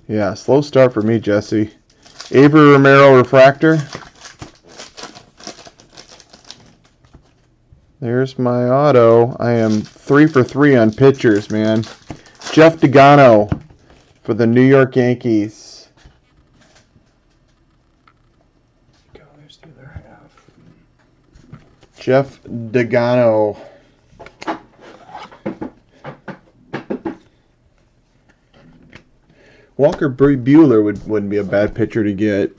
Yeah, slow start for me, Jesse. Avery Romero refractor. There's my auto. I am 3 for 3 on pitchers, man. Jeff Degano for the New York Yankees. Go, there's the other half. Jeff Degano. Walker Buehler wouldn't be a bad pitcher to get.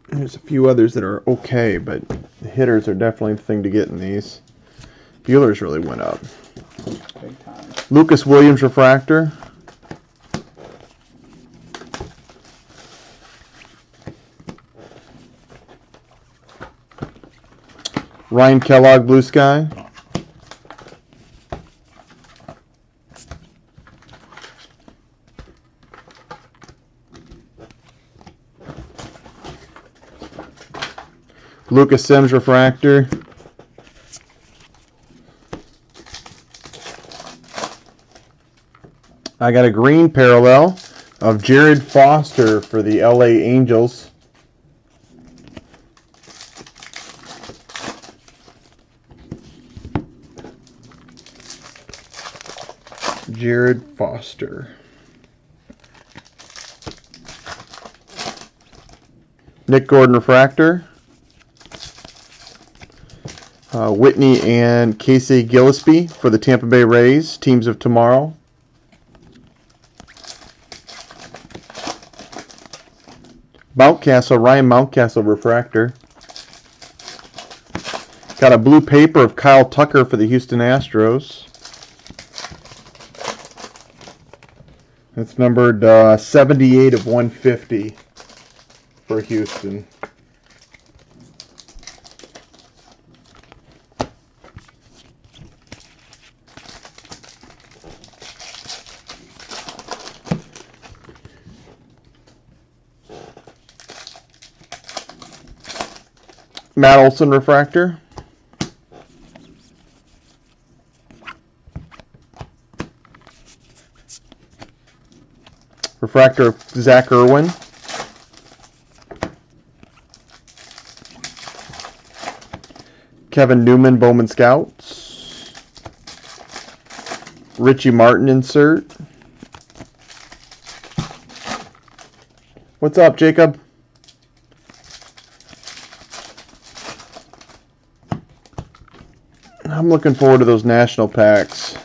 There's a few others that are okay, but the hitters are definitely the thing to get in these. Buehler's really went up. Big time. Lucas Williams refractor. Ryan Kellogg, blue sky. Lucas Sims refractor. I got a green parallel of Jared Foster for the LA Angels. Jared Foster. Nick Gordon refractor. Whitney and Casey Gillespie for the Tampa Bay Rays, teams of tomorrow. Ryan Mountcastle refractor. Got a blue paper of Kyle Tucker for the Houston Astros. It's numbered 78 of 150 for Houston. Matt Olson refractor. Refractor of Zach Irwin. Kevin Newman, Bowman Scouts. Richie Martin insert. What's up, Jacob? I'm looking forward to those national packs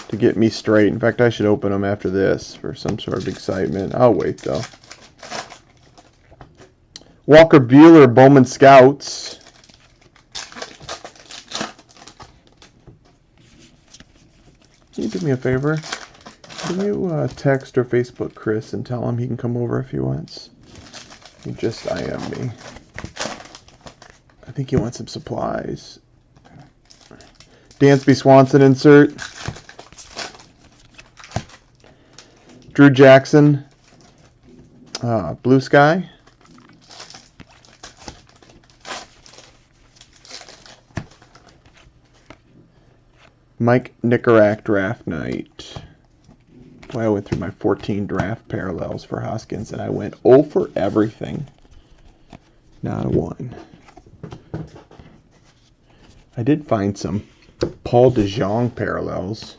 to get me straight. In fact, I should open them after this for some sort of excitement. I'll wait, though. Walker Buehler, Bowman Scouts. Can you do me a favor? Can you text or Facebook Chris and tell him he can come over if he wants? He just IM me. I think he wants some supplies. Dansby Swanson insert. Drew Jackson. Blue Sky. Mike Nicorak draft night. Boy, I went through my 14 draft parallels for Hoskins, and I went 0 for everything. Not a 1. I did find some Paul DeJong parallels.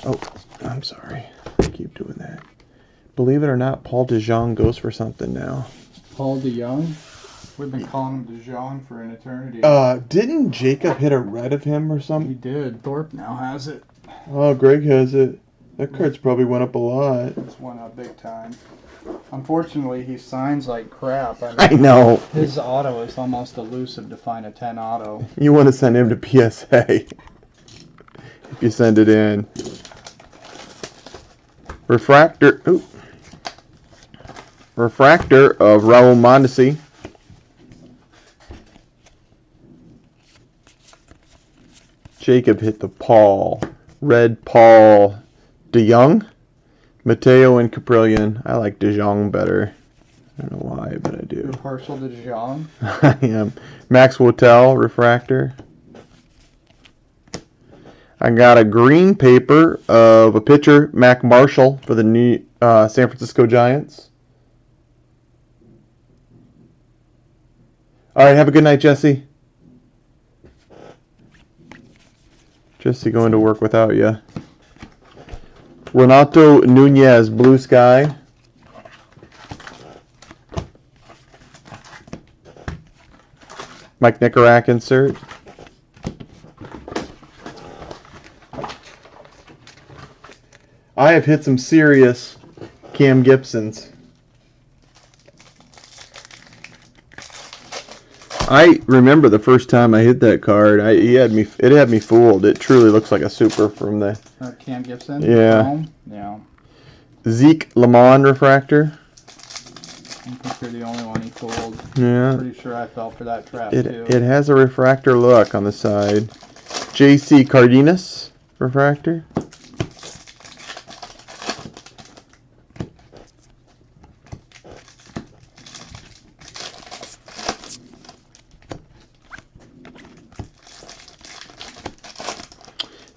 Oh, I'm sorry. I keep doing that. Believe it or not, Paul DeJong goes for something now. Paul DeJong? We've been calling him DeJong for an eternity. Didn't Jacob hit a red of him or something? He did. Thorpe now has it. Oh, Greg has it. That card's probably went up a lot. It's went up big time. Unfortunately, he signs like crap. I know. His auto is almost elusive to find a 10 auto. You want to send him to PSA if you send it in. Refractor of Raul Mondesi. Jacob hit the Paul. Red Paul DeJong. Mateo and Caprillion. I like DeJong better. I don't know why, but I do. You're partial to DeJong? I am. Max Wotel, refractor. I got a green paper of a pitcher, Mac Marshall, for the new San Francisco Giants. All right, have a good night, Jesse. Jesse going to work without you. Renato Nunez, Blue Sky. Mike Nicorak insert. I have hit some serious Cam Gibsons. I remember the first time I hit that card. It had me fooled. It truly looks like a super from the Cam Gibson. Yeah. Yeah. Zeke Lemon refractor. I think you're the only one he fooled. Yeah. Pretty sure I fell for that trap too. It has a refractor look on the side. JC Cardenas refractor.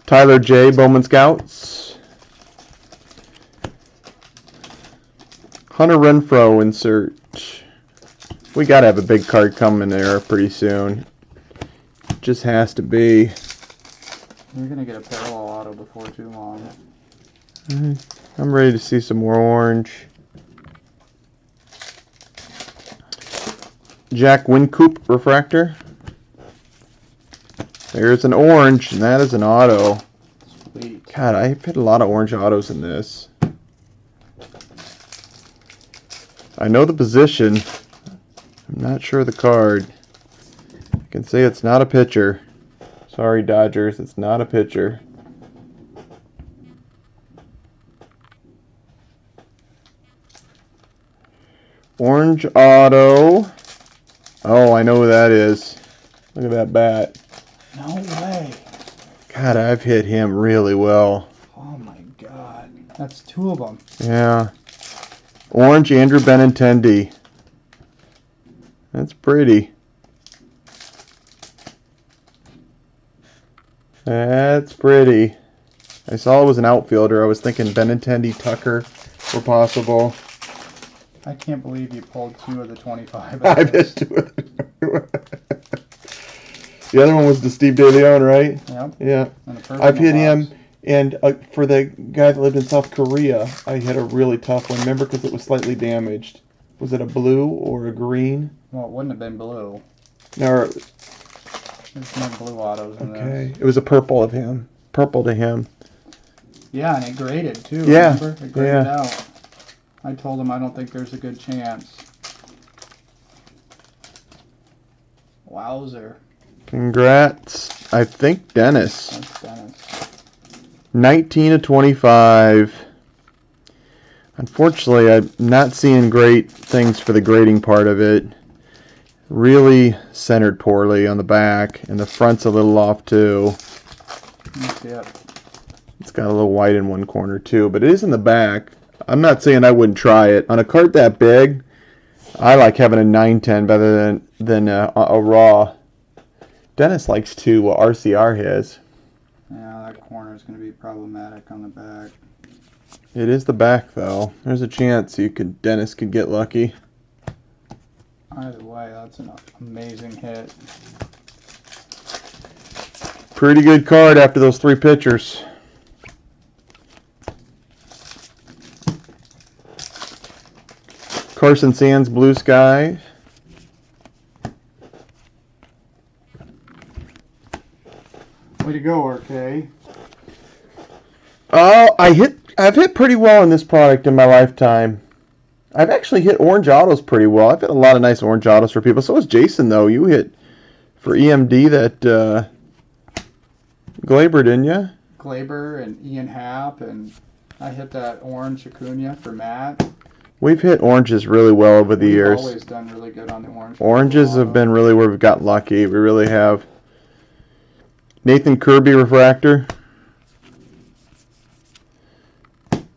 Tyler J. Bowman Scouts. Hunter Renfroe insert. We got to have a big card coming there pretty soon. Just has to be. You're going to get a parallel auto before too long. I'm ready to see some more orange. Jack Wincoop refractor. There's an orange, and that is an auto. Sweet. God, I've hit a lot of orange autos in this. I know the position. I'm not sure the card. I can say it's not a pitcher. Sorry, Dodgers, it's not a pitcher. Orange auto. Oh, I know who that is. Look at that bat. No way. God, I've hit him really well. Oh my God. That's 2 of them. Yeah. Orange Andrew Benintendi. That's pretty. That's pretty. I saw it was an outfielder. I was thinking Benintendi, Tucker were possible. I can't believe you pulled 2 of the 25. I've hit 2 of them. The other one was the Steve DeLeon, right? Yep. Yeah. And the I've hit box. him, and for the guy that lived in South Korea, I hit a really tough one. Remember, because it was slightly damaged. Was it a blue or a green? Well, it wouldn't have been blue. No. There's no blue autos in Okay. this. It was a purple of him. Purple to him. Yeah, and it graded too. Yeah. Remember? It graded out. I told him I don't think there's a good chance. Wowzer. Congrats. I think Dennis. That's Dennis. 19 of 25. Unfortunately, I'm not seeing great things for the grading part of it. Really centered poorly on the back, and the front's a little off too. Let's see it. It's got a little white in one corner too, but it is in the back. I'm not saying I wouldn't try it. On a card that big, I like having a 910 better than a raw. Dennis likes to RCR his. Yeah, that corner is going to be problematic on the back. It is the back though. There's a chance Dennis could get lucky. Either way, that's an amazing hit. Pretty good card after those 3 pitchers. Carson Sands, Blue Sky. Way to go, RK. Oh, I've hit pretty well in this product in my lifetime. I've actually hit orange autos pretty well. I've hit a lot of nice orange autos for people. So has Jason, though. You hit for EMD that Glaber, didn't you? Glaber and Ian Happ, and I hit that orange Acuna for Matt. We've hit oranges really well over the years. We've always done really good on the orange. Oranges have been really where we've got lucky. We really have. Nathan Kirby refractor.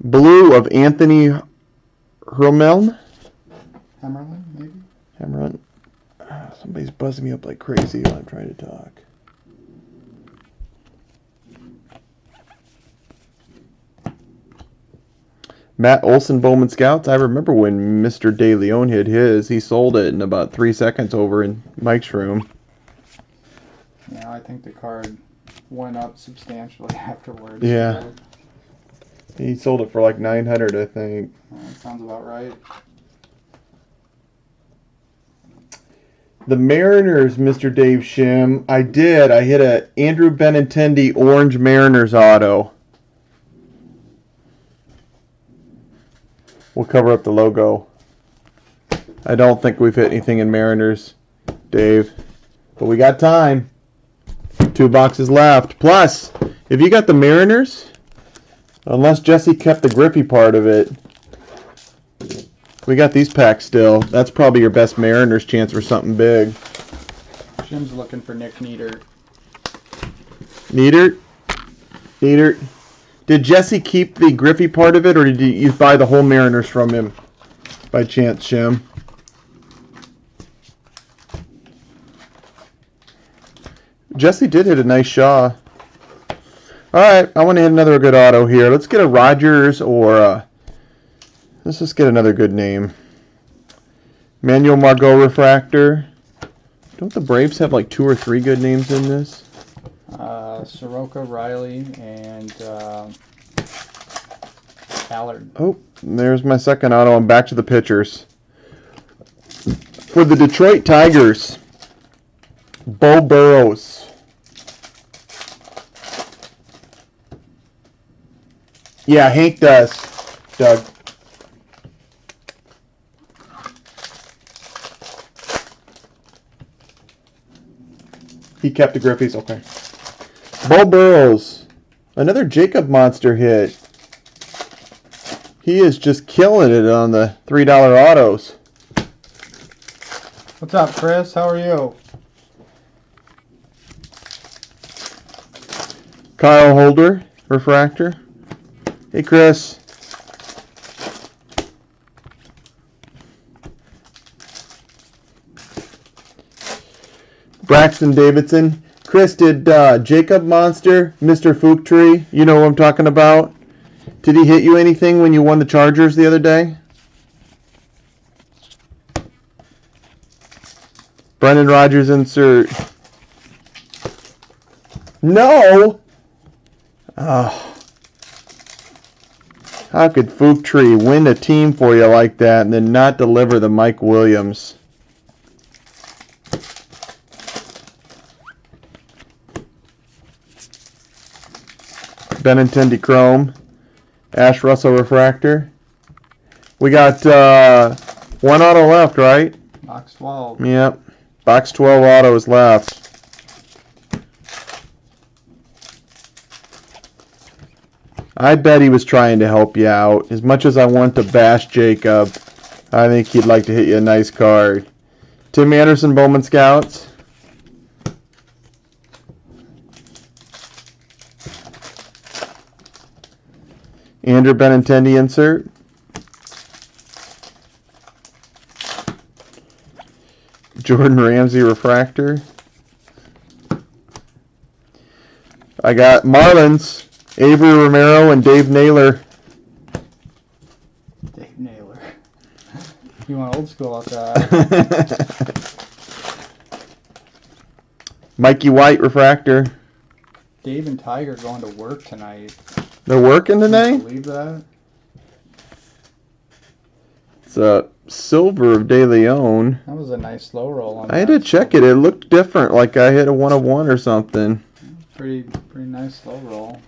Blue of Anthony Hermeln. Hammerlin, maybe? Hammerlin. Somebody's buzzing me up like crazy while I'm trying to talk. Matt Olson Bowman Scouts. I remember when Mr. De Leon hit his. He sold it in about 3 seconds over in Mike's room. Yeah, I think the card went up substantially afterwards. Yeah. So, He sold it for like 900, I think. that sounds about right. The Mariners, Mr. Dave Shim. I did. I hit a Andrew Benintendi orange Mariners auto. We'll cover up the logo. I don't think we've hit anything in Mariners, Dave. But we got time. 2 boxes left. Plus, if you got the Mariners, unless Jesse kept the Griffey part of it, we got these packs still. That's probably your best Mariners chance for something big. Jim's looking for Nick Nieder. Nieder? Did Jesse keep the Griffey part of it, or did you buy the whole Mariners from him by chance, Shim? Jesse did hit a nice Shaw. All right, I want to hit another good auto here. Let's get a Rogers or let's just get another good name. Manuel Margot refractor. Don't the Braves have like 2 or 3 good names in this? Soroka, Riley, and Allard. Oh, there's my second auto. I'm back to the pitchers. For the Detroit Tigers, Bo Burrows. Yeah, Hank does, Doug. He kept the Griffies, okay. Bo Burrows, another Jacob Monster hit. He is just killing it on the $3 autos. What's up, Chris? How are you? Kyle Holder, refractor. Hey, Chris. Braxton Davidson. Chris, did Jacob Monster, Mr. Fook Tree, you know what I'm talking about? Did he hit you anything when you won the Chargers the other day? Brendan Rodgers insert. No! Oh. How could Fook Tree win a team for you like that and then not deliver the Mike Williams? Benintendi Chrome. Ash Russell refractor. We got 1 auto left, right? Box 12. Yep. Box 12 autos left. I bet he was trying to help you out. As much as I want to bash Jacob, I think he'd like to hit you a nice card. Tim Anderson, Bowman Scouts. Andrew Benintendi insert. Jordan Ramsey refractor. I got Marlins, Avery Romero, and Dave Naylor. Dave Naylor. You want old school out there. Mikey White refractor. Dave and Tiger going to work tonight. They're working Can tonight? you believe that? It's a silver of De Leon. That was a nice slow roll on I had to check it. It looked different, like I hit a 1 of 1 or something. Pretty nice slow roll.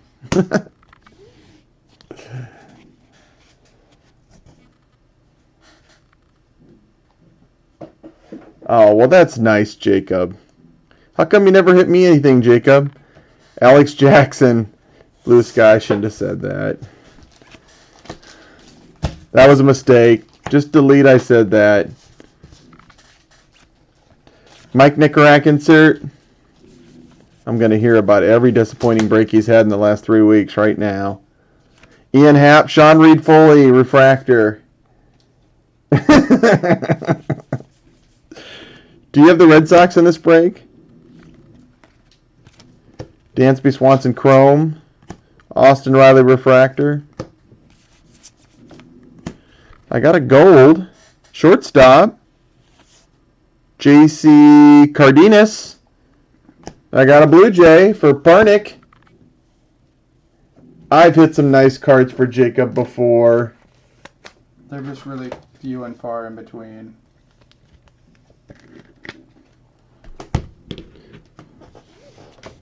Oh, well, that's nice, Jacob. How come you never hit me anything, Jacob? Alex Jackson. Blue Sky, shouldn't have said that. That was a mistake. Just delete I said that. Mike Nicorak insert. I'm going to hear about every disappointing break he's had in the last 3 weeks right now. Ian Happ, Sean Reed Foley, refractor. Do you have the Red Sox in this break? Dansby Swanson Chrome. Austin Riley refractor. I got a gold. Shortstop. J.C. Cardenas. I got a Blue Jay for Parnick. I've hit some nice cards for Jacob before. They're just really few and far in between.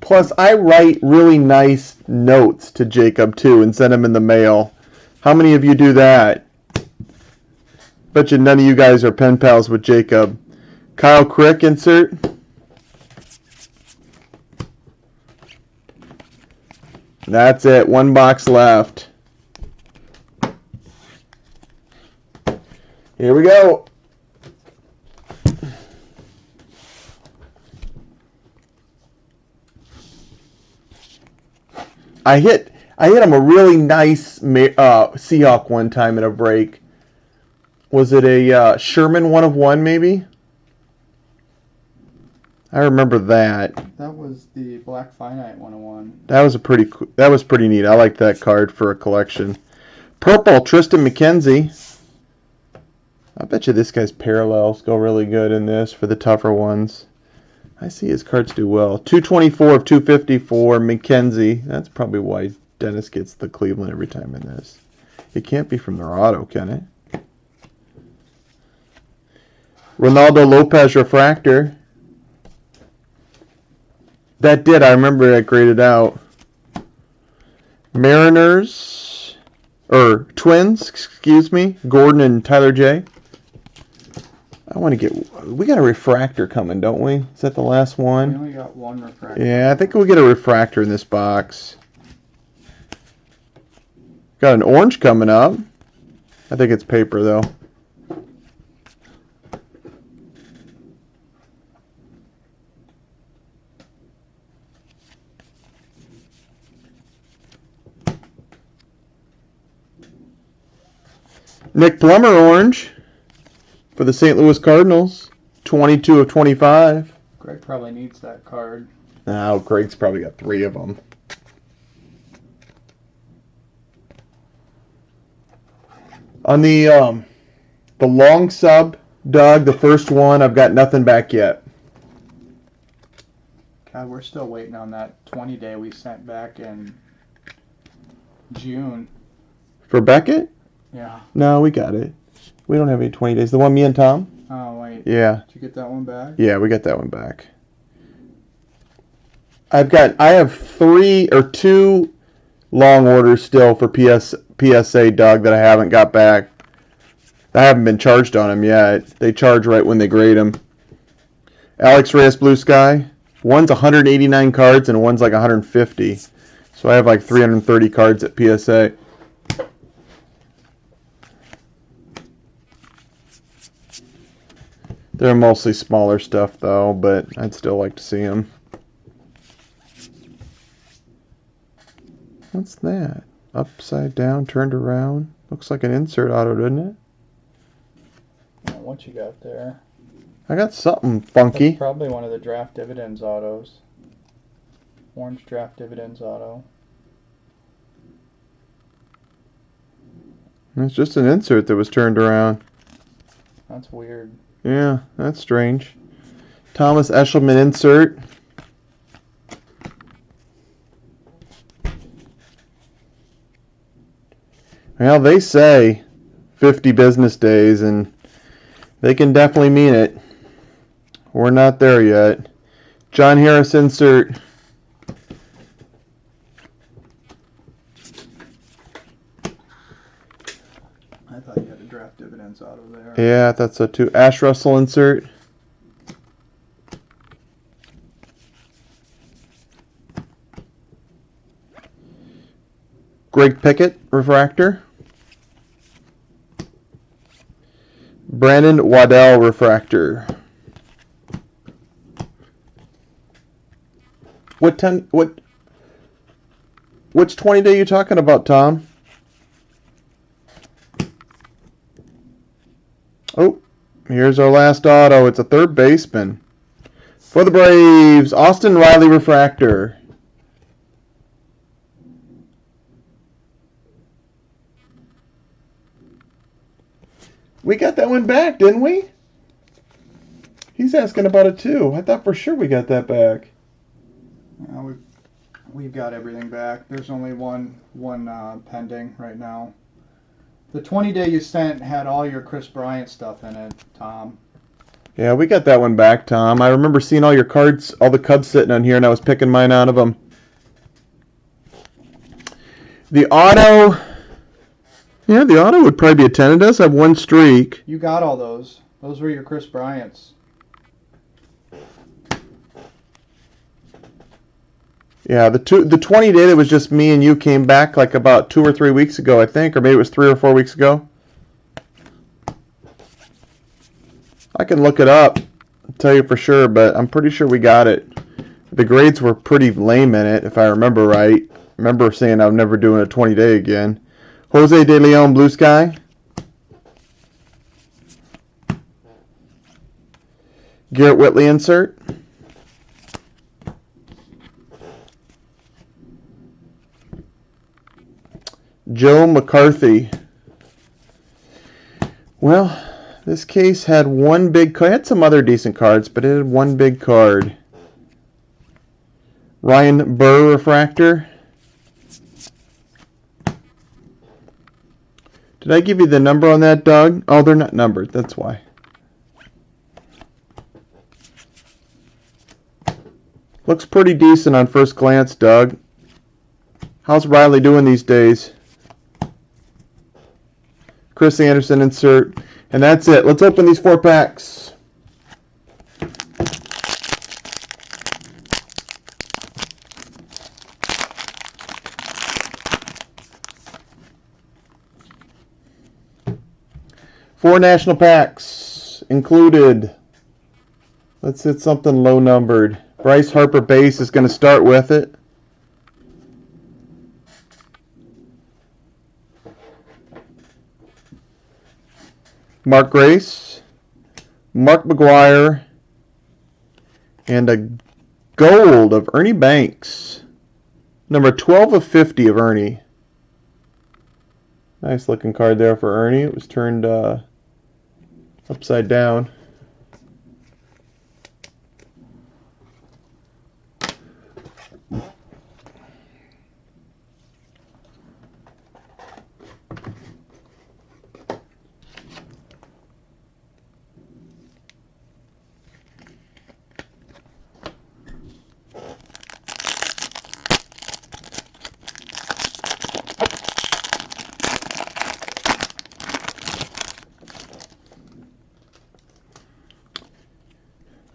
Plus, I write really nice notes to Jacob, too, and send them in the mail. How many of you do that? Bet you none of you guys are pen pals with Jacob. Kyle Crick insert. That's it. 1 box left. Here we go. I hit him a really nice Seahawk one time in a break. Was it a Sherman 1 of 1 maybe? I remember that. That was the Black Finite 101. That was pretty neat. I liked that card for a collection. Purple, Tristan McKenzie. I bet you this guy's parallels go really good in this for the tougher ones. I see his cards do well. 224 of 254, McKenzie. That's probably why Dennis gets the Cleveland every time in this. It can't be from their auto, can it? Ronaldo Lopez Refractor. That did. I remember that graded out. Mariners, or Twins, excuse me. Gordon and Tyler J. I want to get. We got a refractor coming, don't we? Is that the last one? We only got one refractor. Yeah, I think we get a refractor in this box. Got an orange coming up. I think it's paper though. Nick Plummer orange for the St. Louis Cardinals. 22 of 25. Greg probably needs that card. Now, Greg's probably got 3 of them. On the long sub, Doug, the first one, I've got nothing back yet. God, we're still waiting on that 20-day we sent back in June. For Beckett? Yeah. No, we got it. We don't have any 20 days. The one me and Tom? Oh, wait. Yeah. Did you get that one back? Yeah, we got that one back. I have 3 or 2 long orders still for PSA, Doug, that I haven't got back. I haven't been charged on them yet. They charge right when they grade them. Alex Reyes Blue Sky. One's 189 cards and one's like 150. So I have like 330 cards at PSA. They're mostly smaller stuff though, but I'd still like to see them. What's that? Upside down, turned around. Looks like an insert auto, doesn't it? What you got there? I got something funky. That's probably one of the draft dividends autos. Orange draft dividends auto. It's just an insert that was turned around. That's weird. Yeah, that's strange. Thomas Eshelman insert. Well, they say 50 business days, and they can definitely mean it. We're not there yet. John Harris insert. I thought you had a draft dividends auto there. Yeah, that's so too. Ash Russell insert. Greg Pickett refractor. Brandon Waddell refractor. Which 20 day you talking about, Tom? Oh, here's our last auto. It's a third baseman. For the Braves, Austin Riley refractor. We got that one back, didn't we? He's asking about it too. I thought for sure we got that back. We've got everything back. There's only one pending right now. The 20-day you sent had all your Chris Bryant stuff in it, Tom. Yeah, we got that one back, Tom. I remember seeing all your cards, all the Cubs sitting on here, and I was picking mine out of them. The auto... Yeah, the auto would probably be a 10. It does have one streak. You got all those. Those were your Chris Bryants. Yeah, the 20 day that was just me and you came back like about 2 or 3 weeks ago, I think, or maybe it was 3 or 4 weeks ago. I can look it up, tell you for sure, but I'm pretty sure we got it. The grades were pretty lame in it, if I remember right. I remember saying I'm never doing a 20 day again. Jose De Leon Blue Sky. Garrett Whitley insert. Joe McCarthy. Well, this case had one big card. It had some other decent cards, but it had one big card. Ryan Burr refractor. Did I give you the number on that, Doug? Oh, they're not numbered. That's why. Looks pretty decent on first glance, Doug. How's Riley doing these days? Chris Anderson insert. And that's it. Let's open these 4 packs. Four national packs included. Let's hit something low numbered. Bryce Harper base is going to start with it. Mark Grace, Mark McGuire, and a gold of Ernie Banks. Number 12 of 50 of Ernie. Nice looking card there for Ernie. It was turned upside down.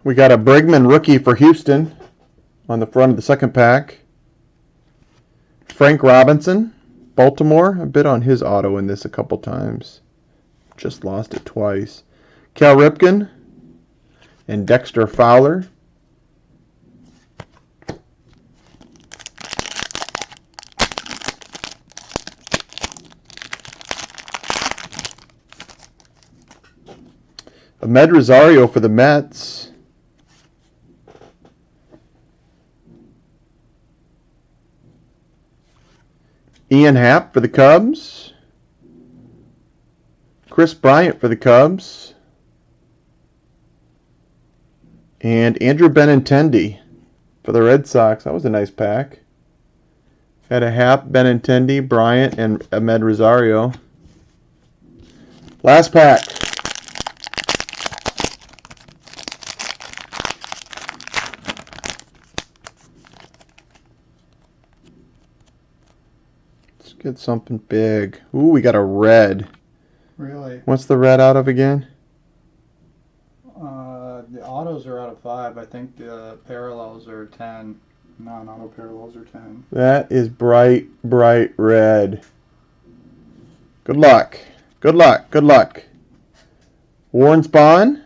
We got a Bregman rookie for Houston on the front of the second pack. Frank Robinson, Baltimore. I bid on his auto in this a couple times. Just lost it twice. Cal Ripken and Dexter Fowler. Ahmed Rosario for the Mets. Ian Happ for the Cubs. Chris Bryant for the Cubs. And Andrew Benintendi for the Red Sox. That was a nice pack. Had a Happ, Benintendi, Bryant, and Ahmed Rosario. Last pack. Get something big. Ooh, we got a red. Really? What's the red out of again? The autos are out of 5. I think the parallels are 10. Non-auto parallels are 10. That is bright, bright red. Good luck. Good luck. Good luck. Warren Spahn.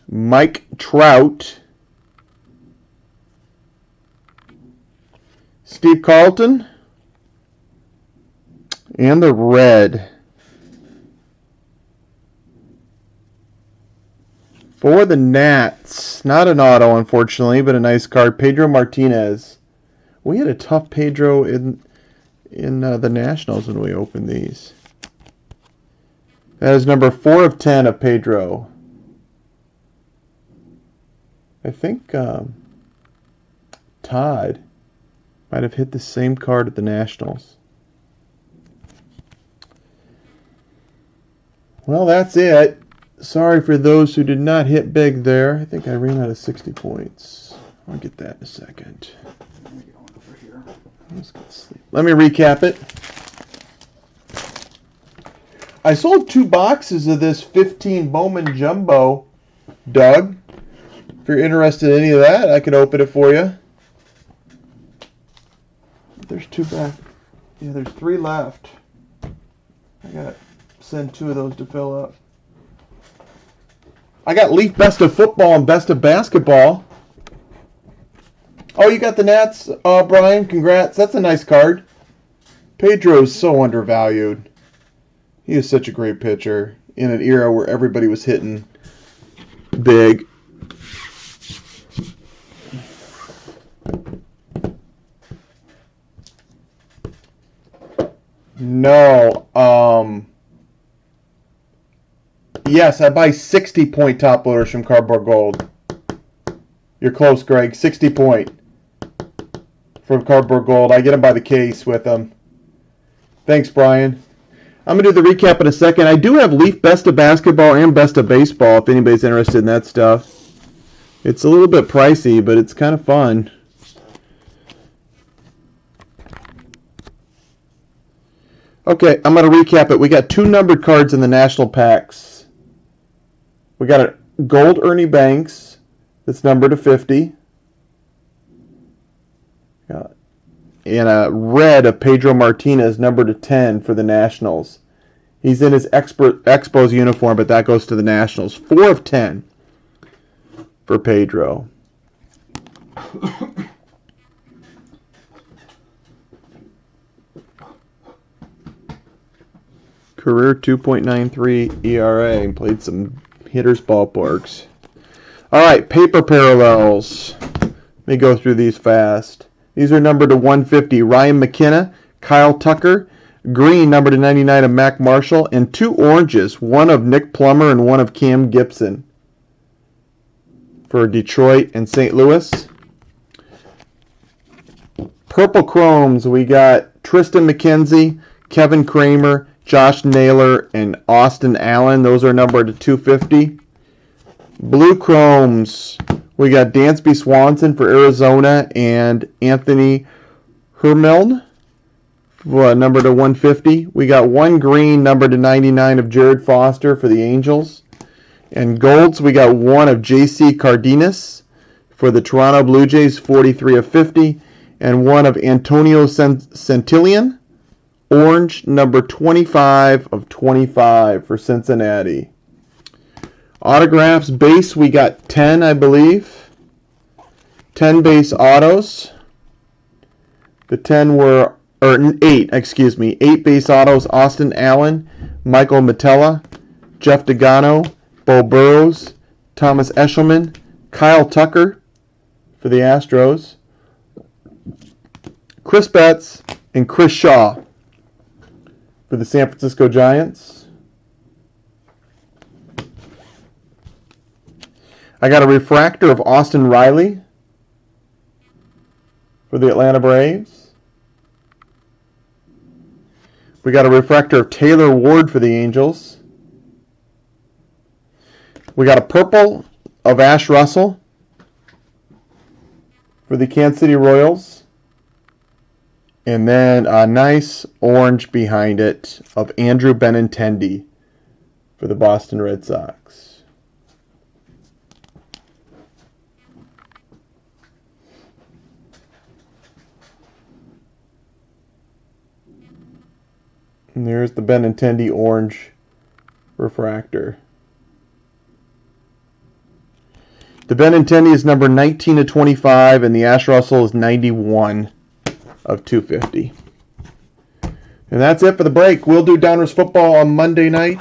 Mike Trout. Steve Carlton, and the red. For the Nats, not an auto, unfortunately, but a nice card. Pedro Martinez. We had a tough Pedro in the Nationals when we opened these. That is number 4 of 10 of Pedro. I think Todd might have hit the same card at the Nationals. Well, that's it. Sorry for those who did not hit big there. I think I ran out of 60 points. I'll get that in a second. Let's get to sleep. Let me recap it. I sold 2 boxes of this 15 Bowman Jumbo, Doug. If you're interested in any of that, I could open it for you. There's 2 back. Yeah, there's 3 left. I gotta send 2 of those to fill up. I got Leaf Best of Football and Best of Basketball. Oh, you got the Nats, Brian. Congrats. That's a nice card. Pedro is so undervalued. He is such a great pitcher in an era where everybody was hitting big. No. Yes, I buy 60-point top loaders from Cardboard Gold. You're close, Greg. 60-point from Cardboard Gold. I get them by the case with them. Thanks, Brian. I'm going to do the recap in a second. I do have Leaf Best of Basketball and Best of Baseball if anybody's interested in that stuff. It's a little bit pricey, but it's kind of fun. Okay, I'm going to recap it. We got 2 numbered cards in the national packs. We got a gold Ernie Banks that's numbered to 50. And a red of Pedro Martinez numbered to 10 for the Nationals. He's in his Expos uniform, but that goes to the Nationals. 4 of 10 for Pedro. Career 2.93 ERA. Played some hitters' ballparks. All right, paper parallels. Let me go through these fast. These are numbered to 150. Ryan McKenna, Kyle Tucker. Green, numbered to 99 of Mac Marshall. And 2 oranges, one of Nick Plummer and one of Cam Gibson for Detroit and St. Louis. Purple chromes, we got Tristan McKenzie, Kevin Kramer, Josh Naylor, and Austin Allen. Those are numbered to 250. Blue chromes, we got Dansby Swanson for Arizona and Anthony Hermeld, numbered to 150. We got 1 green, numbered to 99 of Jared Foster for the Angels. And golds, we got 1 of J.C. Cardenas for the Toronto Blue Jays, 43 of 50. And 1 of Antonio Santillan, orange, number 25 of 25 for Cincinnati. Autographs, base, we got 10, I believe. 10 base autos. The 10 were, or 8, excuse me. 8 base autos, Austin Allen, Michael Metella, Jeff Degano, Bo Burrows, Thomas Eshelman, Kyle Tucker for the Astros, Chris Betts, and Chris Shaw for the San Francisco Giants. I got a refractor of Austin Riley for the Atlanta Braves. We got a refractor of Taylor Ward for the Angels. We got a purple of Ash Russell for the Kansas City Royals. And then a nice orange behind it of Andrew Benintendi for the Boston Red Sox. And there's the Benintendi orange refractor. The Benintendi is number 19 of 25, and the Ash Russell is 91 of 250. And that's it for the break. We'll do Downers football on Monday night.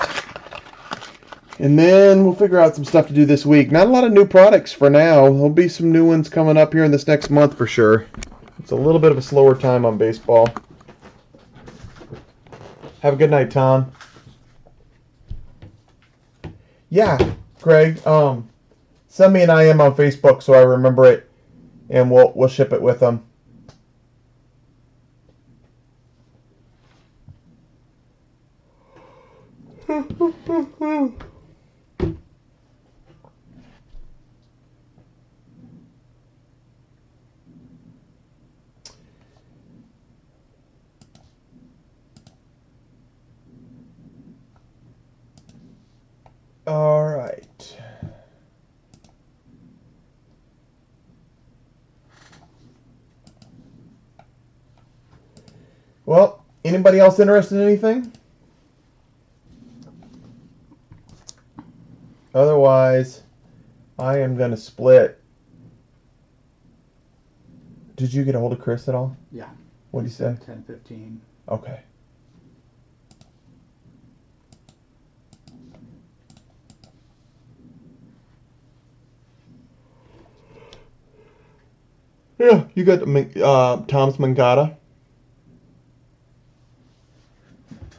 And then we'll figure out some stuff to do this week. Not a lot of new products for now. There'll be some new ones coming up here in this next month for sure. It's a little bit of a slower time on baseball. Have a good night, Tom. Yeah, Greg. Send me an IM on Facebook so I remember it, and we'll ship it with them. All right. Well, anybody else interested in anything? Otherwise, I am going to split. Did you get a hold of Chris at all? Yeah. What did he say? 10:15. Okay. Yeah, you got Tom's Mangata.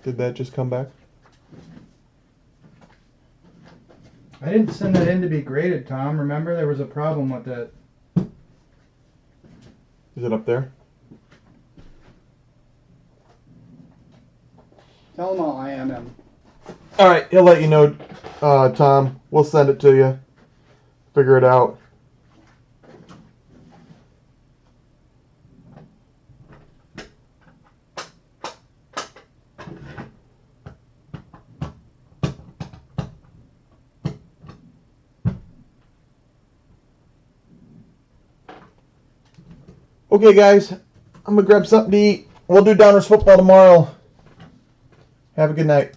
Did that just come back? I didn't send that in to be graded, Tom. Remember, there was a problem with it. Is it up there? Tell him I am him. All right, he'll let you know, Tom. We'll send it to you. Figure it out. Okay, guys, I'm going to grab something to eat. We'll do Downers football tomorrow. Have a good night.